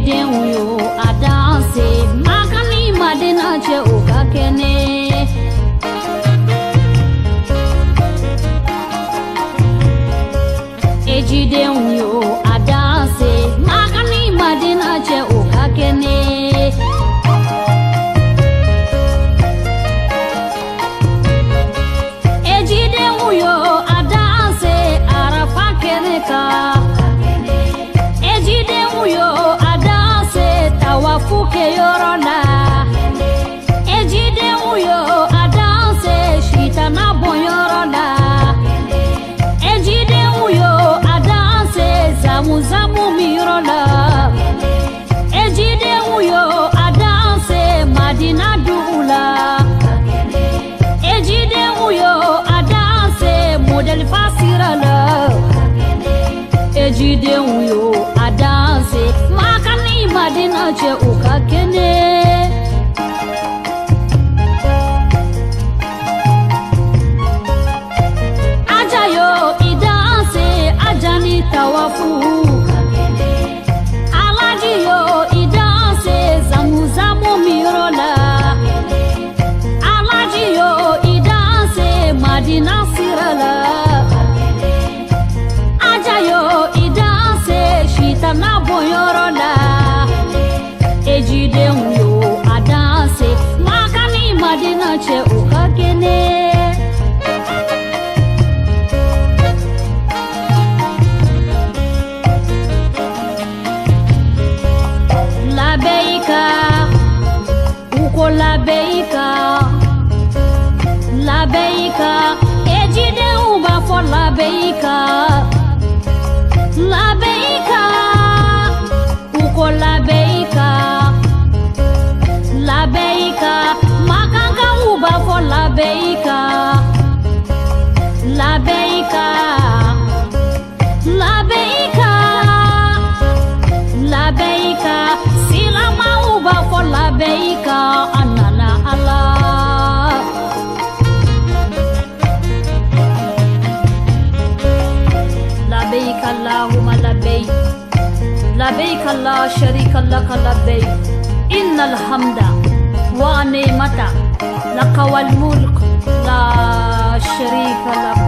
ejiden yo adanse makani madina che okakene ejiden yo adanse makani madina che okakene ejiden yo adanse arafa keneka yo adanse tawafuke yorona ejide uyo adanse shitana boyorona ejide uyo adanse zamuzamu mirona ejide uyo adanse madina dula ejide uyo adanse model fasirala ejide uyo adanse makani madina che ukakene ajayo idanse ajani tawafu alajiyo idanse zamuzamu mirola alajiyo idanse madina sirala ajayo idanse shitana boyorona ejide yo adanse makani madina che ukakene labeika uko labeika labeika ejide uba for labeika labeika uko labeika labeika makanga uba for labeika labeika labeika labeika silama uba for labeika anana Allah labeik Allahumma labeik labeik la sharika lak labeik innal hamda wa ni'mata lak wal mulk la sharika lak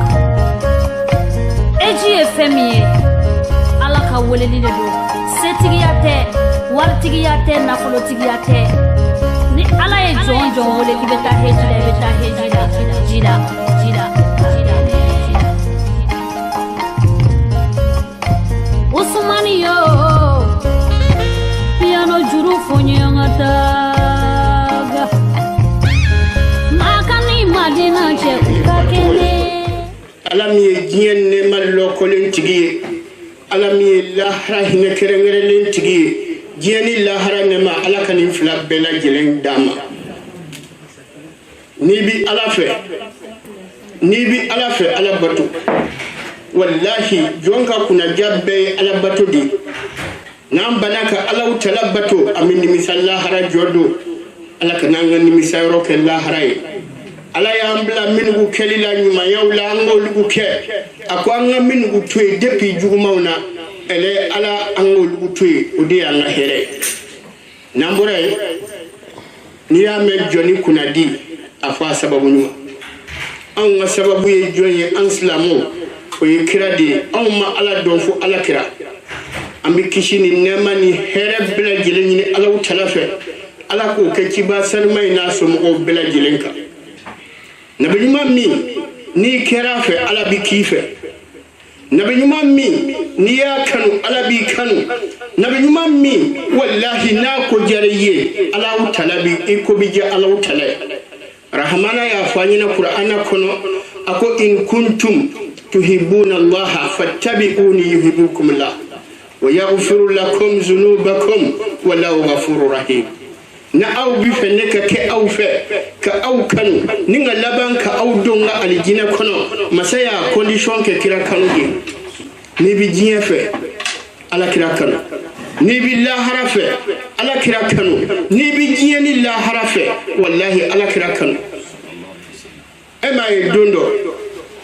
eji efemi ala ka weleli do setigiyate wartigiyate nafolotiyate ni ala e jonjon wole kibeta hejila jida Usmani yo piano juru fonyangata makani madina che ukakene alami jien ne mallo kolen tigi alami lahra hine kerengere len tigi jieni lahra ne ma alakani fla bela jelen dama ni bi alafe alabatu wallahi jonka kuna jabbe alabato di nam banaka alaw talabato amini misalla hara jodo alaka nanga ni misayro ke la haray ala ya ambla mingu kelila nyuma yawla angolugu ke akwanga mingu tue depi jugumawna ele ala angolugu tue odi anga here nambore ni ya me joni kuna di afa sababu nyuma anga sababu ye joni anslamu oye kira de awma ala donfu ala kira ambi kishini nema ni here bela jelen ni ala utalafe ala ko ke kiba sarmai na so mo bela jelenka nabi mi ni kira fe ala bi kife nabi mi ni ya kanu ala bi kanu nabi mi wallahi na ko jariye ala utalabi iko bija ala utalay rahmana ya fanyina qur'ana kono ako in kuntum تحبون الله فاتبعوني يحببكم الله ويغفر لكم ذنوبكم والله غفور رحيم na aw bi feneka ke aw fe ka aw kanu ninga laban ka aw donga aljina kono masaya condition ke kira kanu ni bi jiye fe ala kira kanu ni bi la harafe ala kira kanu ni bi jiye ni la harafe wallahi ala kira kanu ema dondo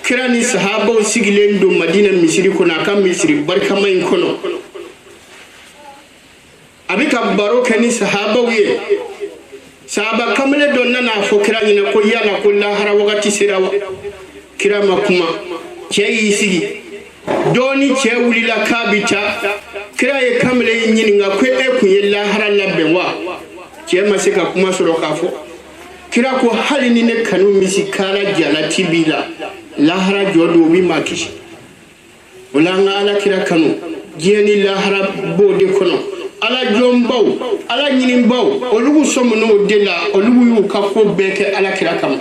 kirani sahaba sigilen do madina misiri kuna kan misiri barka mai kono abika baro kani sahaba wiye sahaba kamle don nana fo kira nyina ko yala ko lahara wakati sirawa kira makuma cey sigi doni cey wulila kabita kira ye kamle nyini nga ko e ku yella lahara labbe wa cey masika kuma soro kafo kira ko halini ne kanu misi kala jala tibila lahara jodo bi makishi wala nga ala kira kanu jeni lahara bode kono ala jombaw ala nyinimbaw olugu somo no dela olugu yu kakko beke ala kira kama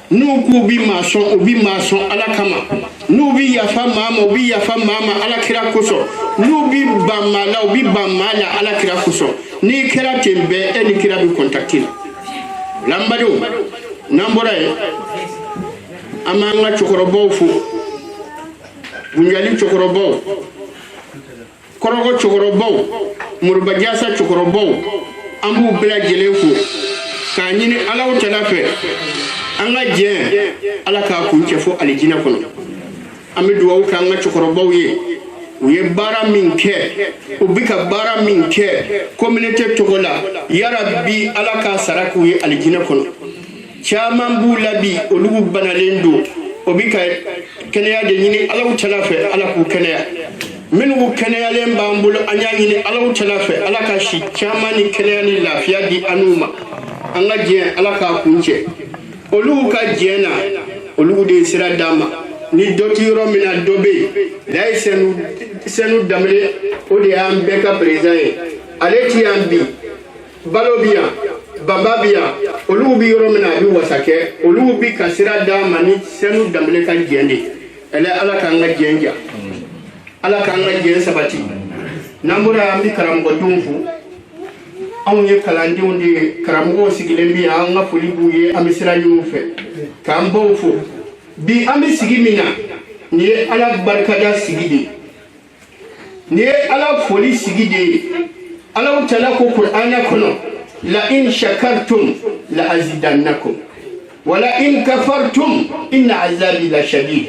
nu ku bi mason ala kama nu bi yafa mama ala kira koso nu bi bamala ala kira koso ni kira tembe eni kira bi contacter lambado nambora amanga chokorobo fu bunjali chokorobo korogo chokorobo murbajasa chokorobo ambu bela jelefu ka nyini alaw talafe anga je ala ka kunche fo alijina kono amidu wa ka anga chokorobo ye bara minke ubika bara minke community togola ya rabbi ala ka saraku ye alijina kono chaman bu labi olugu banalendo obika kenya de nyini alaw talafe ala ku kenya minu kenya lemba mbulo anyani ni alaw talafe ala ka shi chamani kenya ni lafiya di anuma anga je ala ka kunche olugu ka jena olugu de sira dama ni dotiro mina dobe dai senu damle odi am beka president aleti ambi balobia bababia olugu bi yoro mina bi wasake olugu bi kasira dama ni senu damle ka jende ele ala ka nga jenja ala ka nga jen sabati namura ambi karamgo dumfu awye kalandi undi karamgo sigilembi anga fulibuye amisira yufe kambo fu bi ambi sigimina ni ala barkada sigidi ni ala foli sigidi ala utala ko qur'ana kono la in shakartum la azidannakum wala in kafartum inna azabi la shadid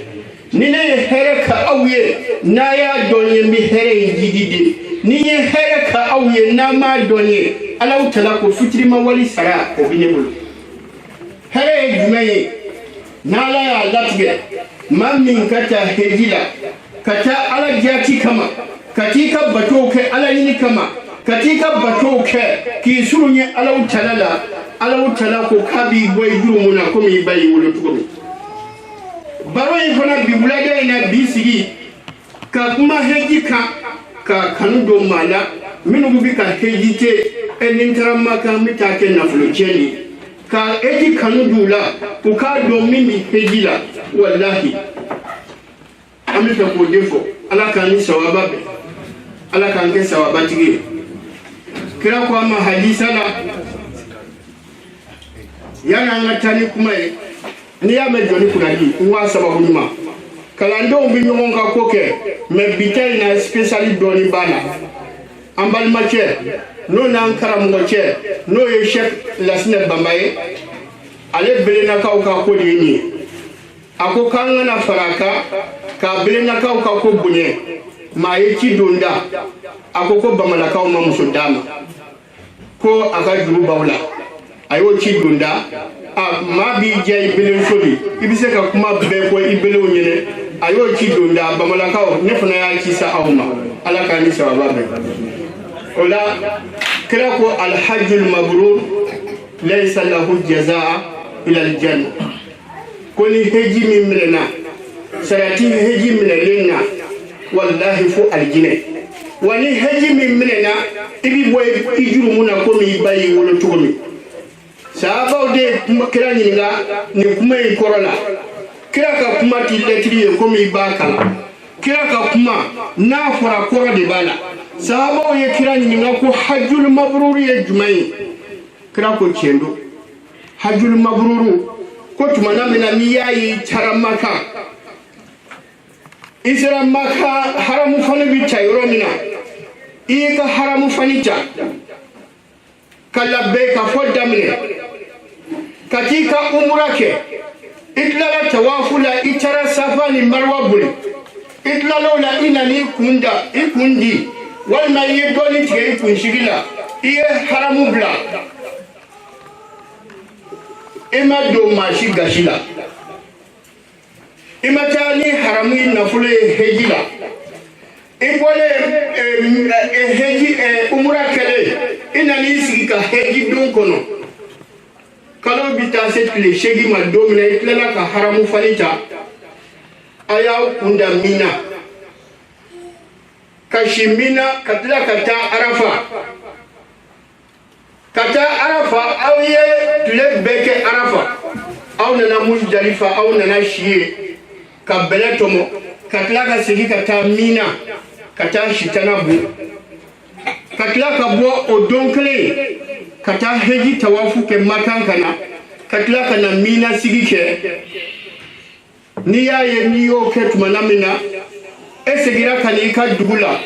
nine hereka awye na ya donye mi here jidide ni hereka awye na ma donye ala utala ko fitrima wali sara ko binebulu here jumaye nala ya latge mamin kata hejila kata ala jati kama katika batoke ala yini kama katika batoke ki surunye ala utala ko kabi boy jurumuna ko mi bayi wolo tukomi baro ifana bibulade na bisigi ka kuma heji ka kanudo mala minu bi ka hejite enintara ka mitake na flocheni ka eji kanudula uka do mimi hejila wallahi amita ko defo ala kan sawaba be ala kan ke sawaba tige kira ko ma hadisa la yana ngatani kuma ni ya me joni kuna di nwa sababu nyuma kala ndo mbi nyongo ka koke me bitay na specially doni bana ambal mache no na ankara mo che no ye chef la sine bambaye ale belena ka ko di ni ako kanga na faraka ka belena ka ko bunye ma ye ci donda ako ko bamala ka ma musudama ko aka juru bawla ayo ci donda ma bi jey belen soli ibise ka kuma be ko ibele wonyene ayo ci donda bamala ka ne fana ya ci sa awma ala ka ni sawaba be ola kira ko al hajjul mabrur laysa lahu jazaa ila al janna koni heji min milena sarati heji milena wallahi fu aljine wani heji min milena ibi boy ijuru muna ko mi bayi wolo tugomi sahaba de kira nyinga ni kuma yi korola kira ka kuma ti letri ko mi bakala kira ka kuma na fara koro de bala sahaba ye kira nyinga ko hajjul mabrur ye jumai kira ko chendo hajjul mabruru ko tumana mina ni yayi charamaka isra maka haramu fani bi tayro mina ika haramu fani ta kala be ka fodamne katika umrake itlala tawafula itara safani marwa buli itlala la ina ni kunda ikundi walima i ye dɔɔni tigɛ i kunsigi la i ye haramu bila i ma don maa si gasi la i ma taa ni haramu i nafolo ye heji la i bɔlen heji umura kɛlen i nana i sigi ka heji don kɔnɔ kalo bi taa se tile 8 ma don min na i tilala ka haramu fali ta a y'aw kunda mina ka si mina ka tila ka taa arafa aw ye tile bɛɛ kɛ arafa aw nana Muzdalifa aw nana si ye ka bɛlɛ tɔmɔ ka tila ka segin ka taa mina ka taa sitana bu ka tila ka bɔ o don kelen ka taa heji tawafu kɛ makan kana ka tila ka na mina sigi kɛ n'i y'a ye n'i y'o kɛ tumana min na e segira ka n'i ka dugu la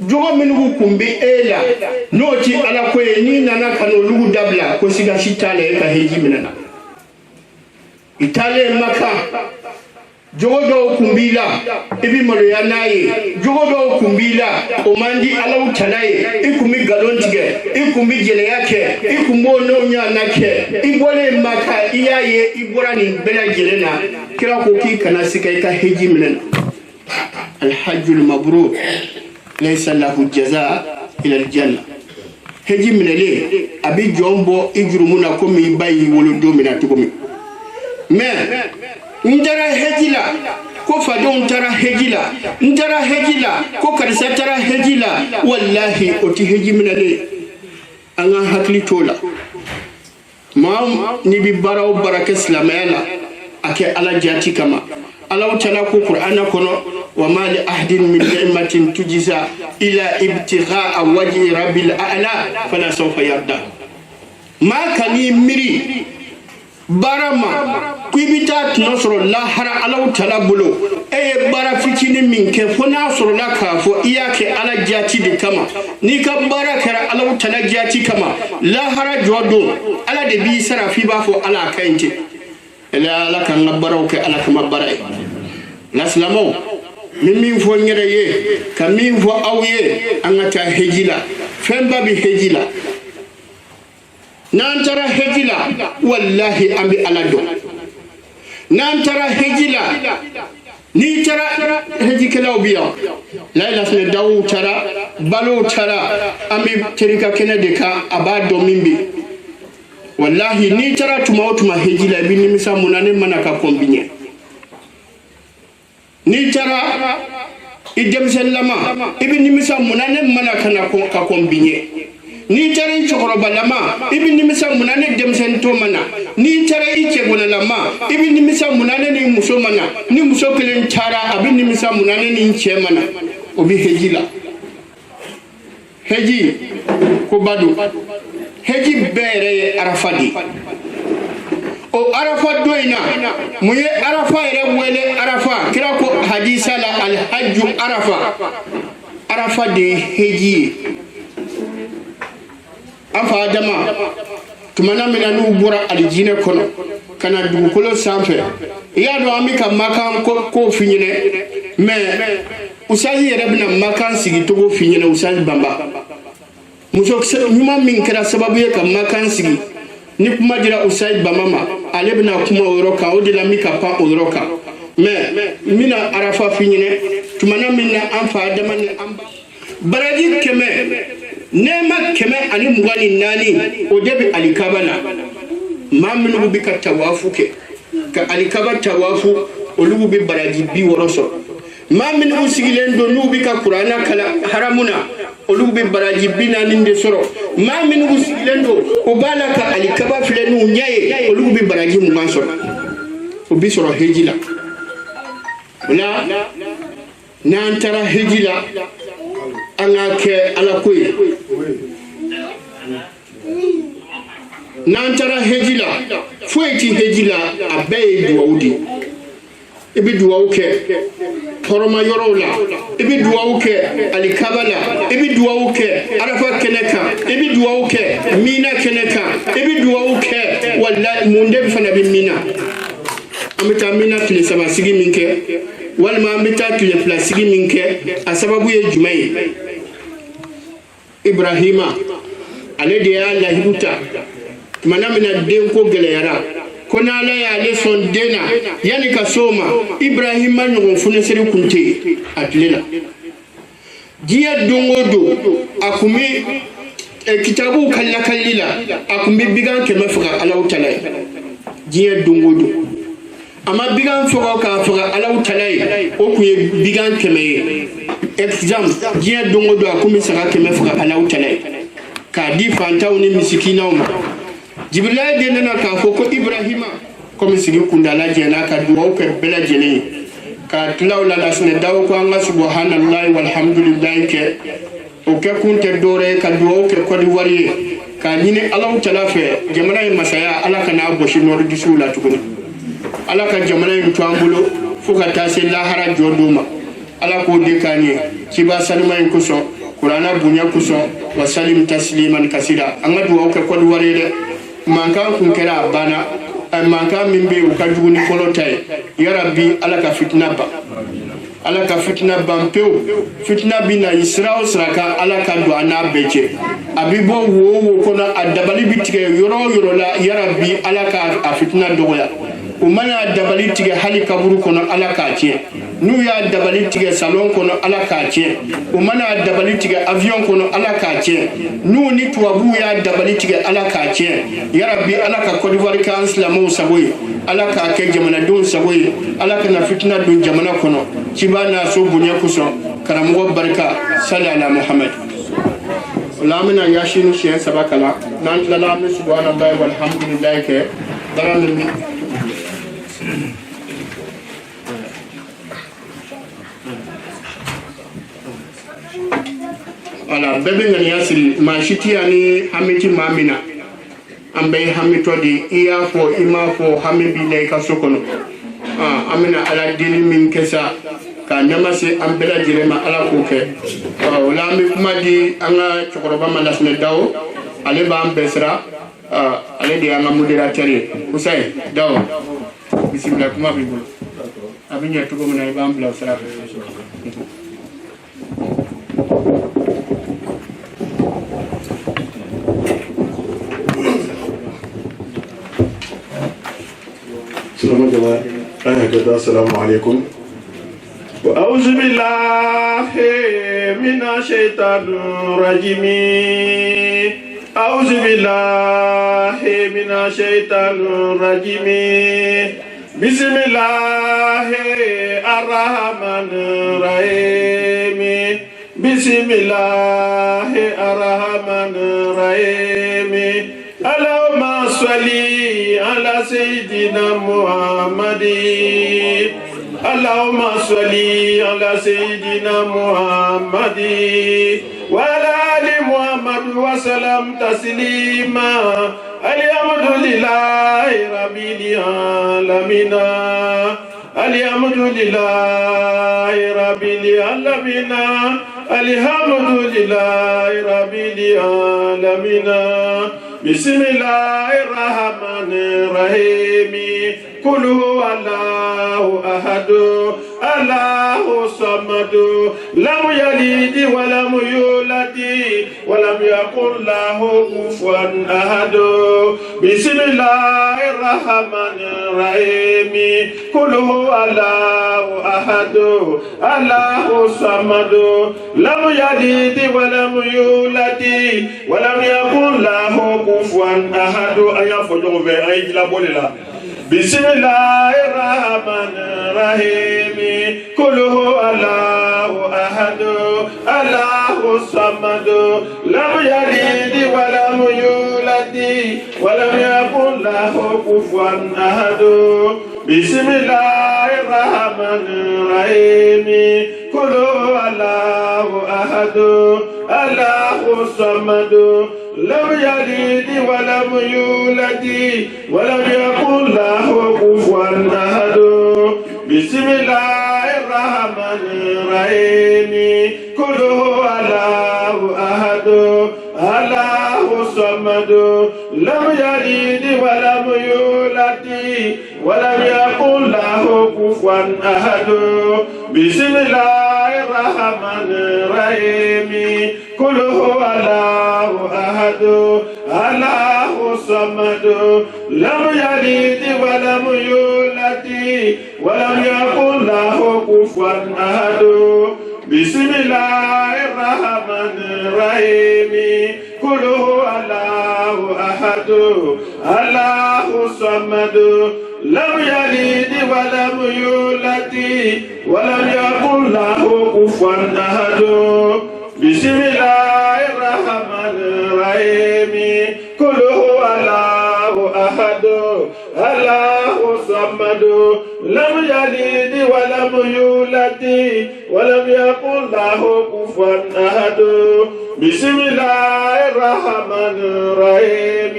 jogo minnu kun bɛ e la n'o ti ala ko ye n'i nana ka n'olugu dabila ko sigasi t'a la e ka heji minɛna i taalen Maka jogo dɔw kun b'i la i bi maloya n'a ye jogo dɔw kun b'i la o man di Alahu Tala ye i kun bi galon tigɛ i kun bi jɛnɛya kɛ i kun b'o n'o ɲɔgɔnna kɛ i bɔlen Maka i y'a ye i bɔra nin bɛɛ lajɛlen na kira ko k'i kana se ka i ka heji minɛ alhajjul mabrur laysa lahu jazaa ila aljanna heji minɛlen a bi jɔn bɔ i jurumu na komi i ba y'i wolo don min na cogo min mais n taara heji la ko fadenw taara heji la n taara heji la ko karisa taara heji la wallahi o ti heji minɛlen an ka hakili t'o la maa ni bi baara o baara kɛ silamɛya la a kɛ ala jati kama Alahu Tala ko Qur'ana kɔnɔ wa ma li ahdin min ni'matin tujza ila ibtigha'a wajhi rabbil a'la fala sawfa yarda ma kani miri barama kuibita tino sɔrɔ lahara Alahu Tala bolo e ye bara fitinin min kɛ fo n'a sɔrɔla k'a fɔ i y'a kɛ ala jati de kama n'i ka baara kɛra Alahu Tala jati kama lahara jɔ don ala de b'i sara f'i b'a fɔ ala ka ɲi ten ala kan ka baaraw kɛ ala kama baara ye na silamɛw ni min fɔ n yɛrɛ ye ka min fɔ aw ye an ka taa heji la fɛn ba bi heji la n'an taara heji la wallahi an bɛ ala dɔn n'an taara heji la n'i taara hejikɛlaw bi yan layilafinɛ daw taara balow taara an bɛ terika kɛnɛ de kan a b'a dɔn min bɛ wallahi n'i taara tuma o tuma heji la i bɛ nimisa mun na ne mana ka kɔn bi ɲɛ n'i taara i denmisɛnninlama i bɛ nimisa mun na ne mana ka kɔn bi ɲɛ n'i taara i cɛkɔrɔbalama i bɛ nimisa mun na ne denmisɛnnitɔ mana n'i taara i cɛgɔnɛlama i bɛ nimisa mun na ne ni muso mana ni muso kelen taara a bɛ nimisa mun na ne ni cɛ mana o bɛ heji la heji ko ba don heji bɛɛ yɛrɛ ye arafa de o arafa don in na mun ye arafa yɛrɛ wele arafa kira ko hadisa la alhajju arafa de ye heji ye an fa adama tumana min na n'u bɔra alijinɛ kɔnɔ ka na dugukolo sanfɛ i y'a dɔn an bɛ ka makan ko f'i ɲɛna mais usazi yɛrɛ bɛna makan sigi cogo f'i ɲɛna usazi banba muso ɲuman min kɛra sababu ye ka makan sigi ni kuma dira usazi banba ma ale bɛna kuma o yɔrɔ kan o de la n bɛ ka pan o yɔrɔ kan mais n bɛna arafa f'i ɲɛna tumana min na an fa adama ni an ba baraji 100 nema 124 o de bɛ alikaba la maa minnu bɛ ka tawafu kɛ ka alikaba tawafu olu bɛ baraji 60 sɔrɔ maa minnu sigilen don n'u bɛ ka kuranna kalan haramu na olu bɛ baraji 40 de sɔrɔ maa minnu sigilen don o b'a la ka alikaba filɛ n'u ɲɛ ye olu bɛ baraji 20 sɔrɔ o bɛ sɔrɔ heji la o la n'an taara heji la an ka kɛ ala ko ye n'an taara heji la foyi ti heji la a bɛɛ ye duwawu de i bɛ duwawu kɛ hɔrɔma yɔrɔw la i bɛ duwawu kɛ alikaba la i bɛ duwawu kɛ arafa kɛnɛ kan i bɛ duwawu kɛ mina kɛnɛ kan i bɛ duwawu kɛ wallahi mun de fana bɛ mina an bɛ taa mina tile 3 sigi min kɛ walima an bɛ taa tile 2 sigi min kɛ a sababu ye jumɛn ye Ibrahima ale de ya lahiduta mana mina den ko geleyara ko na ala ya le son dena yani ka soma Ibrahima nyogon fune seri kunte atlela jiya dongodo akumi kitabu kalla kallila akumi bigan keme fuka ala utala jiya dongodo ama bigan fuka ka fuka ala utala o ku bigan keme exam jiya dongodo akumi saka keme fuka ala utala ka di fantaw ni misikinaw ma jibrila de nana ka fo ko Ibrahima comme sigi kundala jena ka duwaw ke bela jene ka tulaw la lasne daw ko Allah subhanallahi walhamdulillah ke o ke kunte dore ka duwaw ke ko di wari ka nyine Allah taala fe jamana e masaya ala kana boshi nor disula tukuni ala ka jamana e tuambulo fuka tase la hara joduma ala ko de kanye ci ba salma en ko so qur'ana bunya ko so wa salim tasliman kasira anga duwaw ke ko di wari de manka kun kera bana manka min be u ka juguni kolo tay ya rabbi ala ka fitna ba pew fitna bi na israel sraka ala ka do ana beje abibo wo kono adabali bitige yoro la ya rabbi ala ka fitna doya umana dabali tige hali kaburu kono ala ka tie nu ya dabali tige salon kono ala ka tie umana dabali tige avion kono ala ka tie nu ni tuwabu ya dabali tige ala ka tie ya rabbi ala ka Côte d'Ivoire ka islamu saboy ala ka ke jamana dun saboy ala ka na fitna dun jamana kono cibana so bunya kuso karamu barka sallallahu muhammad lamina yashinu shi sabakala nan la min subhanallahi walhamdulillah ke daran mi ala bebe ngani yasiri ma shitiani hamiti mamina ambe hamito di iya fo ima fo hamibi ne ka sokono amina ala dili min kesa ka namase ambela jirema ala ko ke wala mi kuma di anga chokoroba malasne dawo ale ba ambesra ale di anga moderateur Hussein dawo bismillah kuma bi bol abinya tugo mona ba ambla sara السلام عليكم وأعوذ بالله من الشيطان الرجيم أعوذ بالله من الشيطان الرجيم بسم الله الرحمن الرحيم بسم الله الرحمن الرحيم اللهم صل على سيدنا محمد اللهم صل على سيدنا محمد وعلى آل محمد وسلم تسليما الحمد لله رب العالمين الحمد لله رب العالمين الحمد لله رب العالمين بسم الله الرحمن الرحيم قل هو الله أحد الله الصمد لم يلد ولم يولد ولم يكن له كفوا أحد بسم الله الرحمن الرحيم قل هو الله أحد الله الصمد لم يلد ولم يولد ولم يكن له كفوا أحد أيا فجوا في أي جلابوللا بسم الله الرحمن الرحيم قل هو الله أحد الله الصمد لم يلد ولم يولد ولم يكن له كفوا أحد بسم الله الرحمن الرحيم قل هو الله أحد الله الصمد لم يلد ولم يولد ولم يكن له كفوا أحد بسم الله الرحمن الرحيم قل هو الله أحد الله الصمد لم يلد ولم يولد ولم يكن له كفوا أحد بسم الله الرحمن الرحيم قل هو الله أحد الله الصمد لم يلد ولم يولد ولم يكن له كفوا أحد بسم الله الرحمن الرحيم قل هو الله أحد الله الصمد لم يلد ولم يولد ولم يكن له كفوا أحد بسم الله الرحمن الرحيم قل هو الله أحد الله الصمد لم يلد ولم يولد ولم يكن له كفوا أحد بسم الله الرحمن الرحيم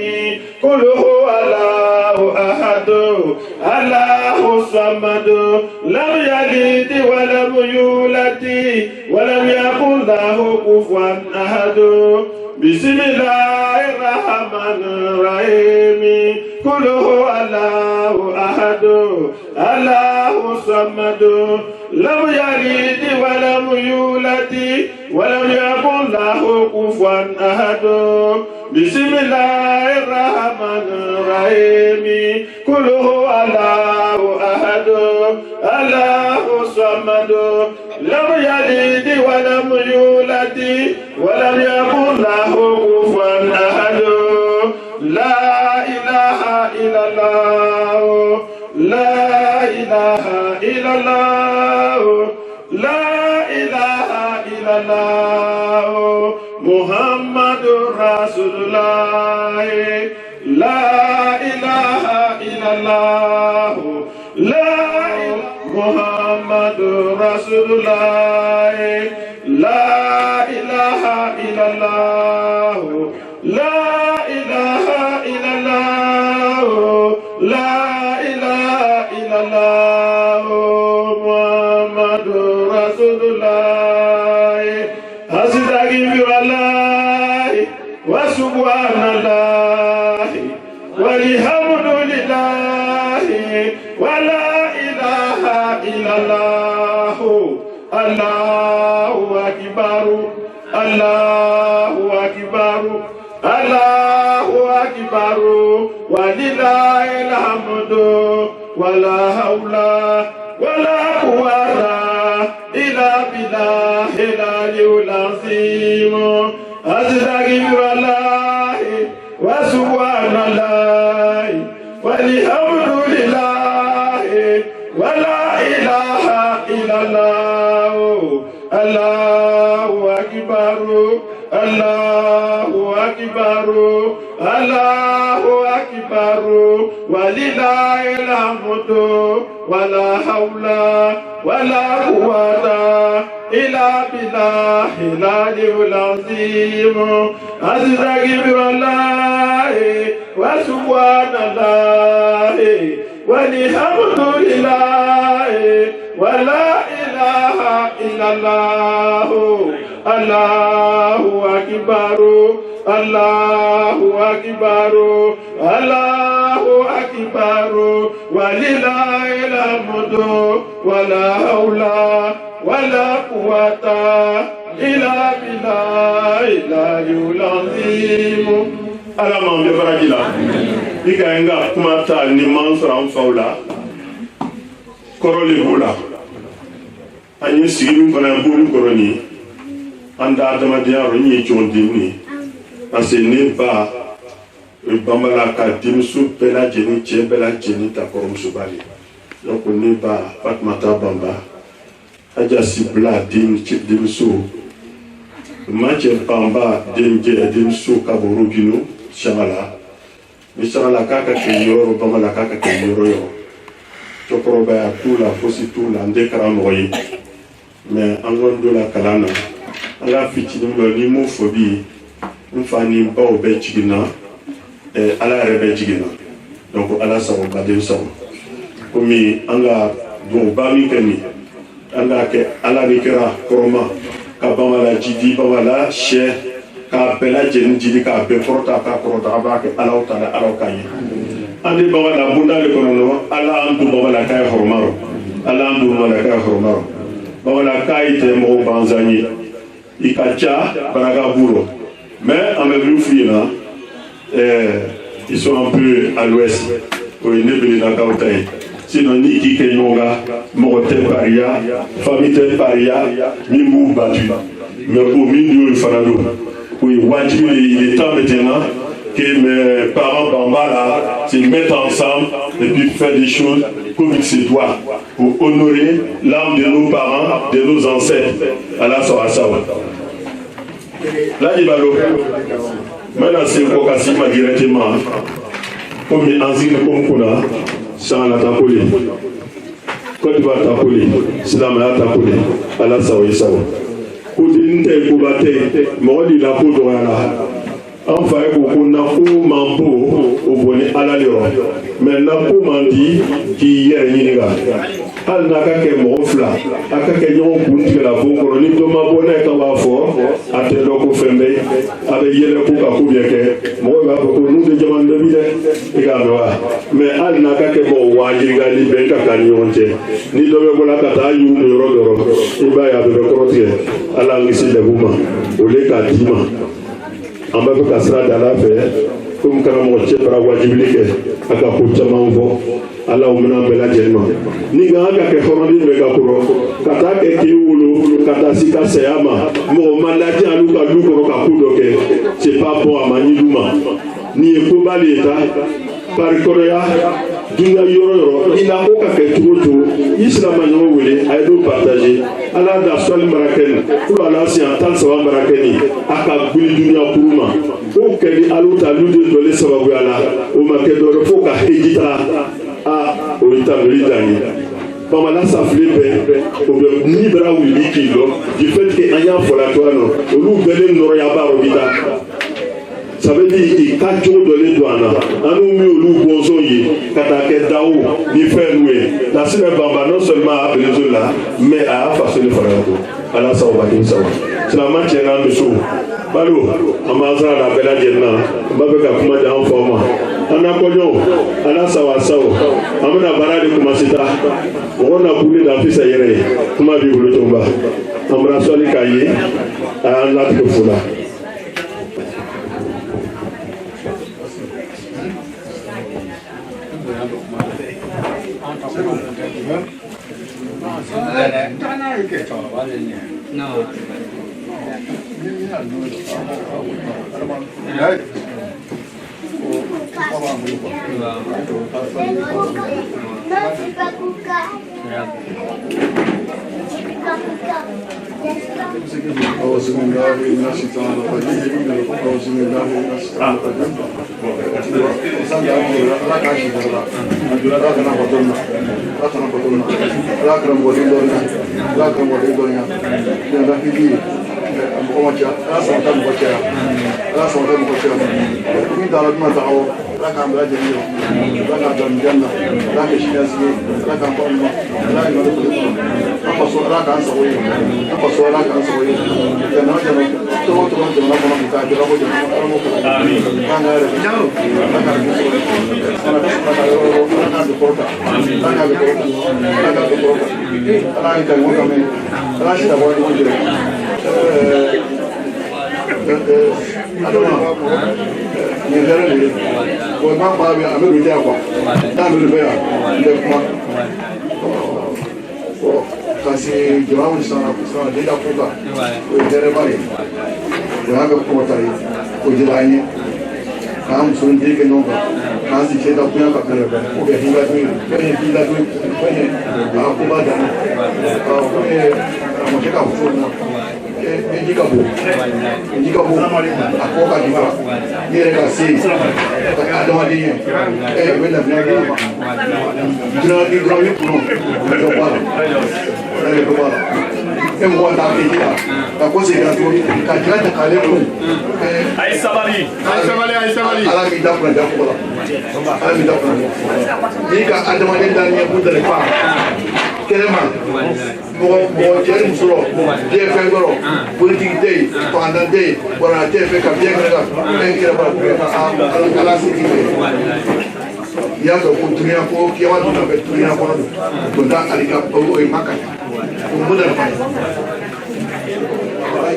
قل هو الله أحد الله الصمد لم يلد ولم يولد ولم يكن له كفوا أحد بسم الله الرحمن الرحيم قل هو الله أحد الله الصمد لم يلد ولم يولد ولم يكن له كفوا أحد بسم الله الرحمن الرحيم قل هو الله أحد الله الصمد لم يلد ولم يولد ولم يكن له كفوا أحد لا إله إلا الله لا إله إلا الله لا إله إلا الله محمد رسول الله لا إله إلا الله لا محمد رسول الله لا إله إلا الله لا إله إلا الله لا إله إلا الله محمد رسول الله أستغفر الله وسبحان الله والحمد لله ولا إله إلا الله الله أكبر الله أكبر الله أكبر ولله الحمد ولا حول ولا قوة إلا بالله العلي العظيم أستغفر الله وسبحان الله والحمد لله ولا إله إلا الله الله أكبر الله أكبر الله أكبر ولله الحمد ولا حول ولا قوة إلا بالله العلي العظيم أستغفر الله وسبحان الله والحمد لله ولا إله إلا الله الله أكبر الله أكبر الله أكبر ولله الحمد ولا حول ولا قوة إلا بالله العلي العظيم. Ala ma bɛ baraji la i ka n ka kuma ta ni man sɔrɔ an faw la kɔrɔlen b'o la an ye sigi min fana b'olu kɔrɔ nin an da adamadenya yɔrɔ n ye jɔn den ye parce que ne ba banbala ka denmuso bɛɛ lajɛlen cɛ bɛɛ lajɛlen ta kɔrɔmusoba de donc ne ba Fatumata Banba Aja Sibla denmuso Macɛ Banba denmuso ka bɔ Robino Shamala ni Shamala k'a ka kɛ yɔrɔ Banbala k'a ka kɛ yɔrɔ cɛkɔrɔbaya t'u la fosi t'u la n tɛ karamɔgɔ ye mais an kɔni donna kalan na an ka fitinin dɔ ni m'o fɔ bi n fa ni baw bɛɛ jiginna Ala yɛrɛ bɛɛ jiginna donc Ala sago baden sago komi an ka duwawuba min kɛ nin an k'a kɛ Ala ni kɛra kɔrɔma ka Banbala jidi Banbala sɛ k'a bɛɛ lajɛlen jidi k'a bɛɛ kɔrɔta k'a kɔrɔta a b'a kɛ Alaw ta la Alaw k'a ɲɛ an tɛ Banbala bunda de kɔnɔ Ala an to Banbala k'a ye hɔrɔma rɔ Ala an to Banbala k'a ye hɔrɔma rɔ Voilà, Kaït et Moro Banzani. Ikacha, Baragaburo. Mais en même temps, ils sont un peu à l'ouest. Sinon, Niki Kenyonga, Morote Paria, famille Paria, Mimou battu. Mais pour Mindio Fanado, oui, il est temps maintenant que mes parents Bambala se mettent ensemble et puis faire des choses comme il se doit pour honorer l'âme de nos parents, de nos ancêtres. Allah Sawasawa. Là, il va le maintenant, c'est pour casser directement. Comme il enseigne comme Kuna, sans la tapoli. Quand tu vas tapoler, c'est la meilleure tapoli. Allah Sawasawa. Koudinte Koubate, Mori la Koudouana. Enfin, on a un mambo au bonnet à la Léon. Mais on a un mandi qui est Yiniga. Al Nakake Mofla, Akake Yon Kunti la Bongo, Thomas Bonnet Kawafo, à Teloko Fembe, avec Yele Kuka Kubiake, Moga, nous de Jaman de Ville, et Gadoa. Mais Al Nakake Mo Wajiga, Libeka Kanyonte, ni Domola Kata, Yu, Rodoro, Ibaya de Crotier, à la Lissi de Bouma, au Leka Dima. En bas de la salle de la fête, comme quand on tient par la wajibike, à la Pouchamanvo, à la Oumena Beladjema. Niga Kake Formandi Megapuro, Katake Kiulu, Katasika Seama, mon maladie à Luka Luko Kakudoke, c'est pas bon à Maniluma, ni Kuba l'État, par Korea, Dinga Yoro, il n'a aucun fait tout, Islam Wele, a été partagé. Allah da swal marakeni, pour Allah c'est un temps savoir marakeni, à Kabuli Dunia Puruma, au Kali Aluta Lude de l'Essababu Allah, au Makedoro Foka Hejita, à Orita Belidani. Pamala Saflipe, au Nibra Wilikilo, du fait que Ayan Folatoano, au Loubele Noroyaba Robita. Ça veut dire qu'il y a 4 jours de l'édouane. On nous met au loup bonzoye, Katake Daou, ni fait louer. La semaine Bamba non seulement à Venezuela, mais à façon de Farago. Allah ça va dire ça. C'est la matière dans le show. Balo, on va faire la belle agenda. On va faire comme ça en format. On a connu, Allah ça va ça. On va barrer de commencer ça. On a boulé dans fils ailleurs. Comment vivre le tomba. On va sur les cahiers. On a tout fait là.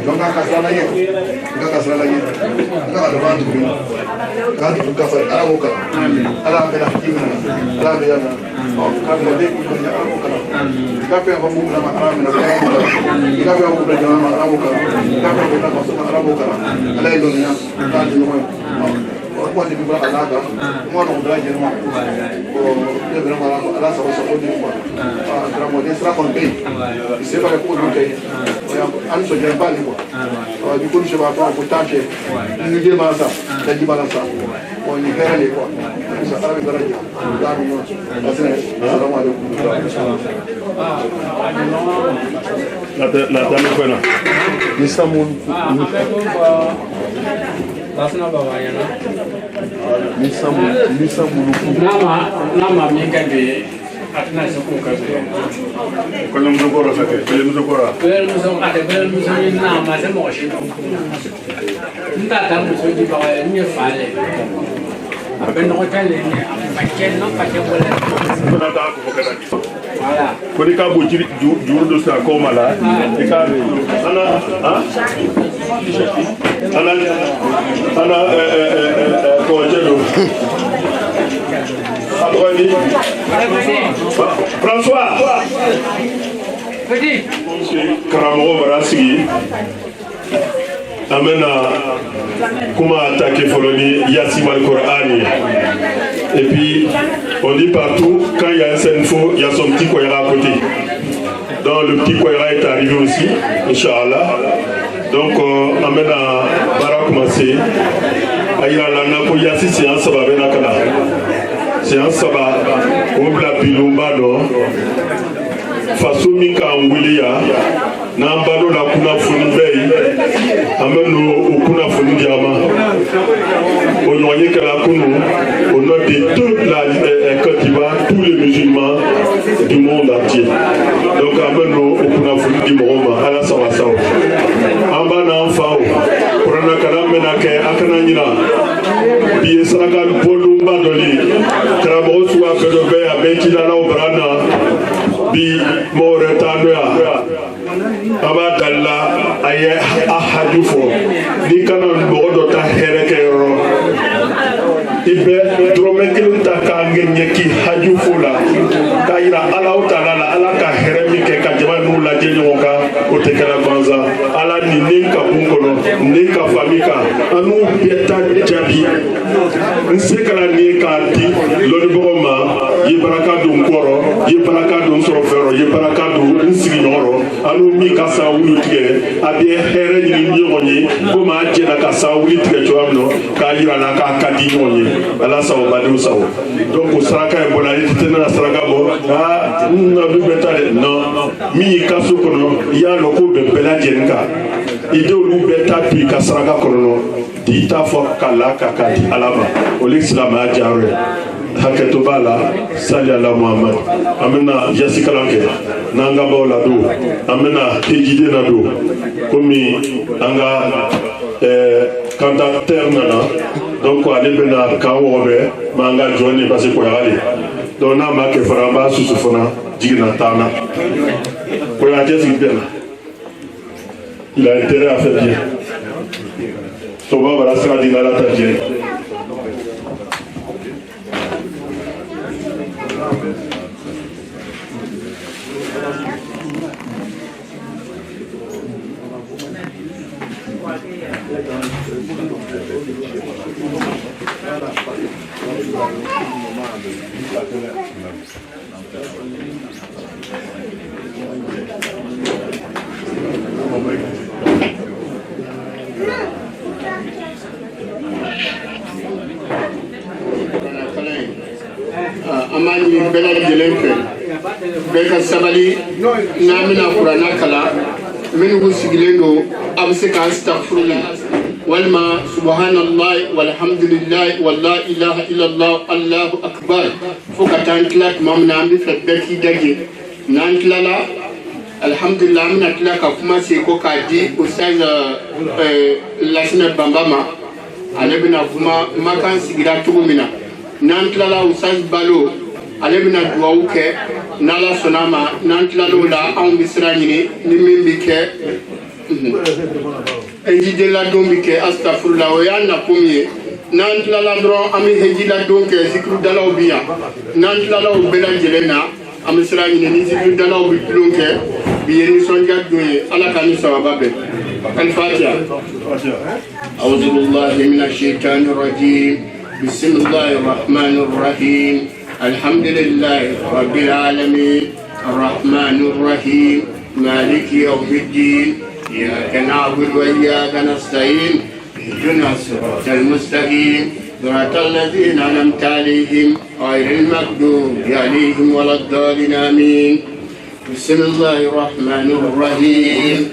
Jonga kasala ye, jonga kasala ye, jonga advan tu bin, kan tu kasala ala boka, ala bela kimna, ala bela, kan mode ku ni ala boka, kape apa mu nama ala mena ala boka, kape apa ku nama ala boka, kape apa nama ala boka, ala ilonya, kan tu mo, ko ni bi ala ga, mo no bla je mo, ko de bela ala sa sa ko ni ko, tra mo de sra kon be, se ba ko do ke, an so je ba ni ko. Du coup, je vais avoir un potage. Nous disons ça, la dibala ça. On y verra les quoi. Ça va avec la radio. La dame est là. Nous sommes atna sokun kabe ko ñom do ko rafete bele mu ko ra bele mu so ate bele mu so ni na ma se mo shi nda ta mu so di ba ni faale aben no tale ni pa ken no pa ke wala na ta ko ka da voilà ko ni ka bo jiri juru do sa ko mala e ka ana ko jelo François petit Karamo Barasigi amena comment attaquer Foloni Yassim al-Qur'ani et puis on dit partout quand il y a un info il y a son petit koyra à côté donc le petit koyra est arrivé aussi Inch'Allah donc amena Barak Massé ayira lana ko Yassi c'est un sababé nakala c'est un sabbat on bla bilomba do façon mi ka ngwilia na mbalo la kuna funi bei ameno okuna funi diama onyoye kala kunu au nom de toute la Côte d'Ivoire tous les musulmans du monde entier donc ameno okuna funi di moroma ala sawa sawa amba na fao prana kala menake akana nyina bi saraka bolumba doli krabo suwa bedobe abekila la obrana bi Mauritania abadalla aye ahadufo ni kana bodo ta hereke ro ibe dromekil ta ka ngeki hajufula kaira ala utala ala ka heremi ke ka jamanu la jenyoka otekala kwanza ala ni ninka bunkono ninka famika anu beta jabi nsekala ni ka di lodiboma yibaraka dum koro yibaraka dum sorofero yibaraka dum nsigi nyoro anu mi ka sa wulu tige abie here ni nyonyi ko ma jena ka sa wulu tige choamno ka yira na ka kadi nyonyi ala sa o badu sa o donc saraka e bona ni tena saraka bo na bi beta no mi ka so kono ya lo ko be bela jenka ide olu beta pi ka saraka kono di ta fo kala ka kadi alama o l'islam a jare haketo bala sali ala Muhammad amena yasi kalanke nanga bola do amena ejide na do komi anga cantateur nana donc ale bena kawo be manga joni parce ko yali donc na ma ke faramba susufona jigina tana ko ya jesi bena il a intérêt à faire bien so ba bara sra dinala tajé amani bela jelenfe beka sabali namina qur'ana kala min gusigilendo abse ka astaghfirullah walma subhanallah walhamdulillah walla ilaha illallah allahu akbar fokatan tlat mamna ambi febeki dage nan tlala alhamdulillah amna tlaka kuma se ko kaji ustaz lasna bambama alebina kuma makan sigira tugumina nan tlala ustaz balo ale bina duwawu kɛ n'ala sonama n'antilalo la anw bɛ sira ɲini ni min bɛ kɛ hejide la don bɛ kɛ astafurula o y'a nakun ye n'an tilala dɔrɔn an bɛ heji la don kɛ zikirudalaw bɛ yan n'an tilala o bɛɛ lajɛlen na an bɛ sira ɲini ni zikirudalaw bɛ tulon kɛ bi ye nisɔndiya don ye ala ka ni sababa bɛn alifatiha أعوذ بالله من الشيطان الرجيم بسم الله الرحمن الرحيم الحمد لله رب العالمين الرحمن الرحيم مالك يوم الدين إياك نعبد وإياك نستعين اهدنا الصراط المستقيم صراط الذين أنعمت عليهم غير المغضوب عليهم ولا الضالين آمين بسم الله الرحمن الرحيم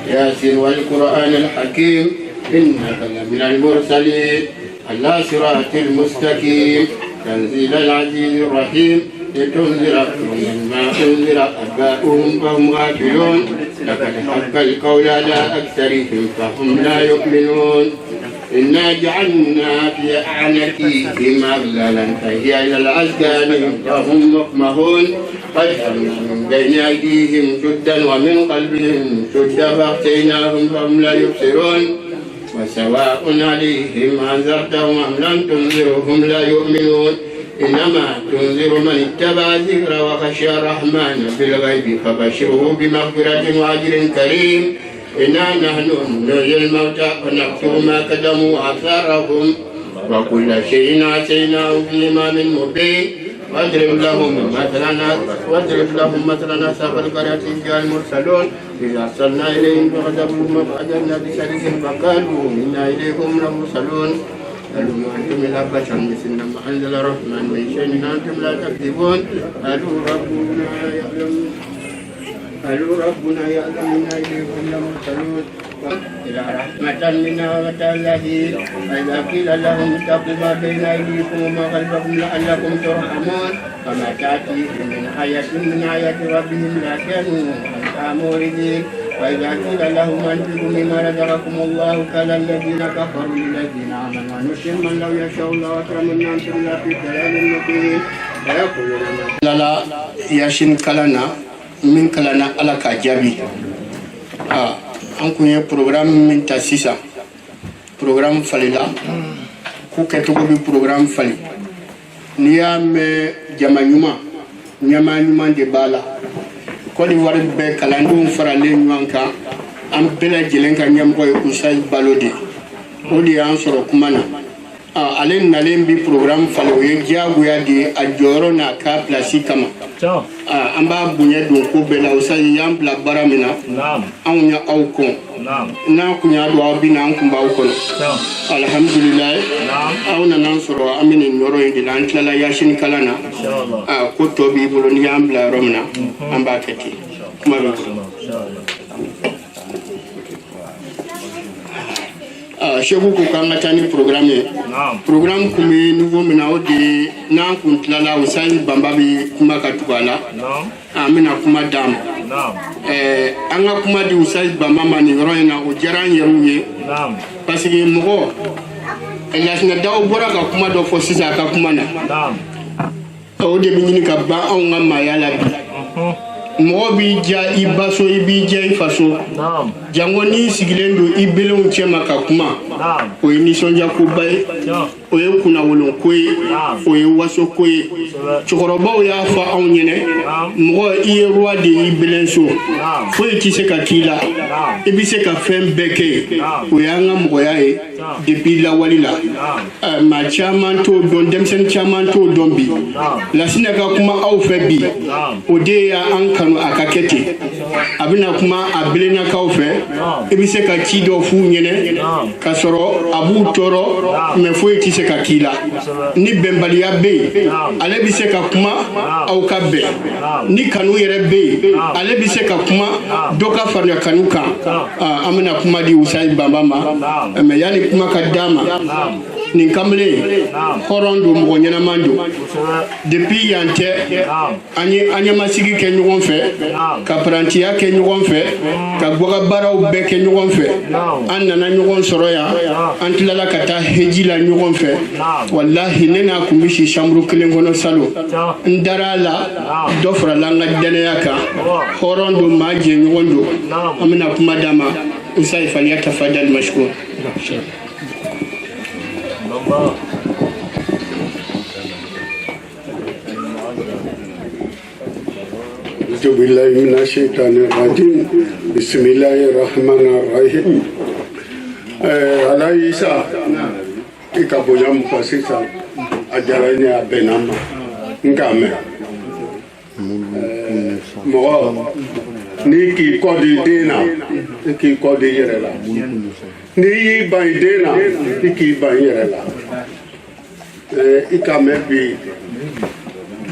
ياسين والقرآن الحكيم إنك لمن المرسلين على صراط المستقيم تنزيل العزيز الرحيم لتنذر ما أنذر آباؤهم فهم غافلون لقد حق القول على أكثرهم فهم لا يؤمنون إنا جعلنا في أعناقهم أغلالا فهي إلى الأذقان فهم مقمحون قد من بين أيديهم سدا ومن قلبهم سدا فأغشيناهم فهم لا يبصرون وسواء عليهم أنذرتهم أم لم تنذرهم لا يؤمنون إنما تنذر من اتبع الذكر وخشي الرحمن بالغيب فبشره بمغفرة وأجر كريم إنا نحن نحيي الموتى ونكتب ما قدموا وآثارهم وكل شيء آتيناه في إمام مبين واضرب لهم مثلا أصحاب القرية إذ جاء المرسلون إذ أرسلنا إليهم فكذبوهم فأخذنا بسرهم فقالوا إنا إليكم لمرسلون قالوا ما أنتم إلا بشر مثلنا ما أنزل الرحمن من شيء أنتم لا تكذبون قالوا ربنا يعلم إنا إليكم لمرسلون إلى رحمة منا وتالذين فإذا قيل لهم اتقوا ما بين أيديكم وما خلفكم لعلكم ترحمون فما تأتيهم من آية ربهم لا كانوا عنها معرضين وإذا قيل لهم أنفقوا مما رزقكم الله قال الذين كفروا للذين آمنوا ونسلم من لو يشاء الله أكرم الناس إلا في ضلال مبين فيقولون لا ياشين كلنا من كلنا على كجابي an kun ye programme min ta sisan programme falila ko kɛcogo bi programme fali n'i y'a mɛn jama ɲuman de b'a la Côte d'Ivoire bɛɛ kalandenw faralen ɲɔgɔn kan an bɛɛ lajɛlen ka ɲɛmɔgɔ ye Usayi Balo de o de y'an sɔrɔ kuma na ale nalen bi programme fali o ye diyagoya de ye a jɔyɔrɔ n'a ka place kama an b'a bonya don ko bɛɛ la Usayi y'an bila baara min na anw ye aw kɔn n'a kun y'a don aw bɛ na an kun b'aw kɔnɔ alhamdulilayi aw nana an sɔrɔ an bɛ nin yɔrɔ in de la an tilala yasini kalan na ko tɔ b'i bolo n'i y'an bila yɔrɔ min na an b'a kɛ ten kuma bɛ Sheikh ko k'an ka taa ni programme ye programme kun bɛ niveau min na o de n'an kun tilala Usayi Bamba bɛ kuma ka tugu a la an bɛna kuma d'a ma an ka kuma di Usayi Bamba ma nin yɔrɔ in na o diyara an yɛrɛw ye parce que mɔgɔ Lasinɛdaw bɔra ka kuma dɔ fɔ sisan a ka kuma na o de bɛ ɲini ka ban anw ka maaya la bi mɔgɔ b'i ja i baso i b'i ja i faso jango n'i sigilen don i belenw cɛma ka kuma o ye nisɔndiya koba ye o ye kunnawolo ko ye o ye waso ko ye cɛkɔrɔbaw y'a fɔ anw ɲɛnɛ mɔgɔ i ye roi de y'i belen so foyi tɛ se ka k'i la i bɛ se ka fɛn bɛɛ kɛ ye o y'an ka mɔgɔya ye depuis lawali la maa caman t'o dɔn denmisɛnnin caman t'o dɔn bi Lasinɛ ka kuma aw fɛ bi o de y'an kanu a ka kɛ ten a bɛna kuma a belennakaw fɛ i bɛ se ka ci dɔ f'u ɲɛnɛ ka sɔrɔ a b'u tɔɔrɔ mais foyi tɛ se ka k'i la ni bɛnbaliya bɛ yen ale bɛ se ka kuma aw ka bɛn ni kanu yɛrɛ bɛ yen ale bɛ se ka kuma dɔ ka fara kanu kan an bɛna kuma di Usayi Bamba ma mais yanni kuma ka d'a ma nin kamalen hɔrɔn don mɔgɔ ɲɛnaman don depuis yan tɛ an ɲɛmasigi kɛ ɲɔgɔn fɛ ka parantiya kɛ ɲɔgɔn fɛ ka bɔga baaraw bɛɛ kɛ ɲɔgɔn fɛ an nana ɲɔgɔn sɔrɔ yan an tilala ka taa heji la ɲɔgɔn fɛ wallahi ne n'a kun bɛ si chambre kelen kɔnɔ salon n dara la dɔ farala an ka dɛnɛya kan hɔrɔn don maa jɛ ɲɔgɔn don an bɛna kuma d'a ma Usaï falyatafadal mashkour. أعوذ بالله من الشيطان الرجيم بسم الله الرحمن الرحيم على عيسى إكابويا مفاسيسا أجراني أبناما نكامل مغا ni k'i kɔ di den na i k'i kɔ di i yɛrɛ la n'i y'i ban i den na i k'i ban i yɛrɛ la i ka mɛn bi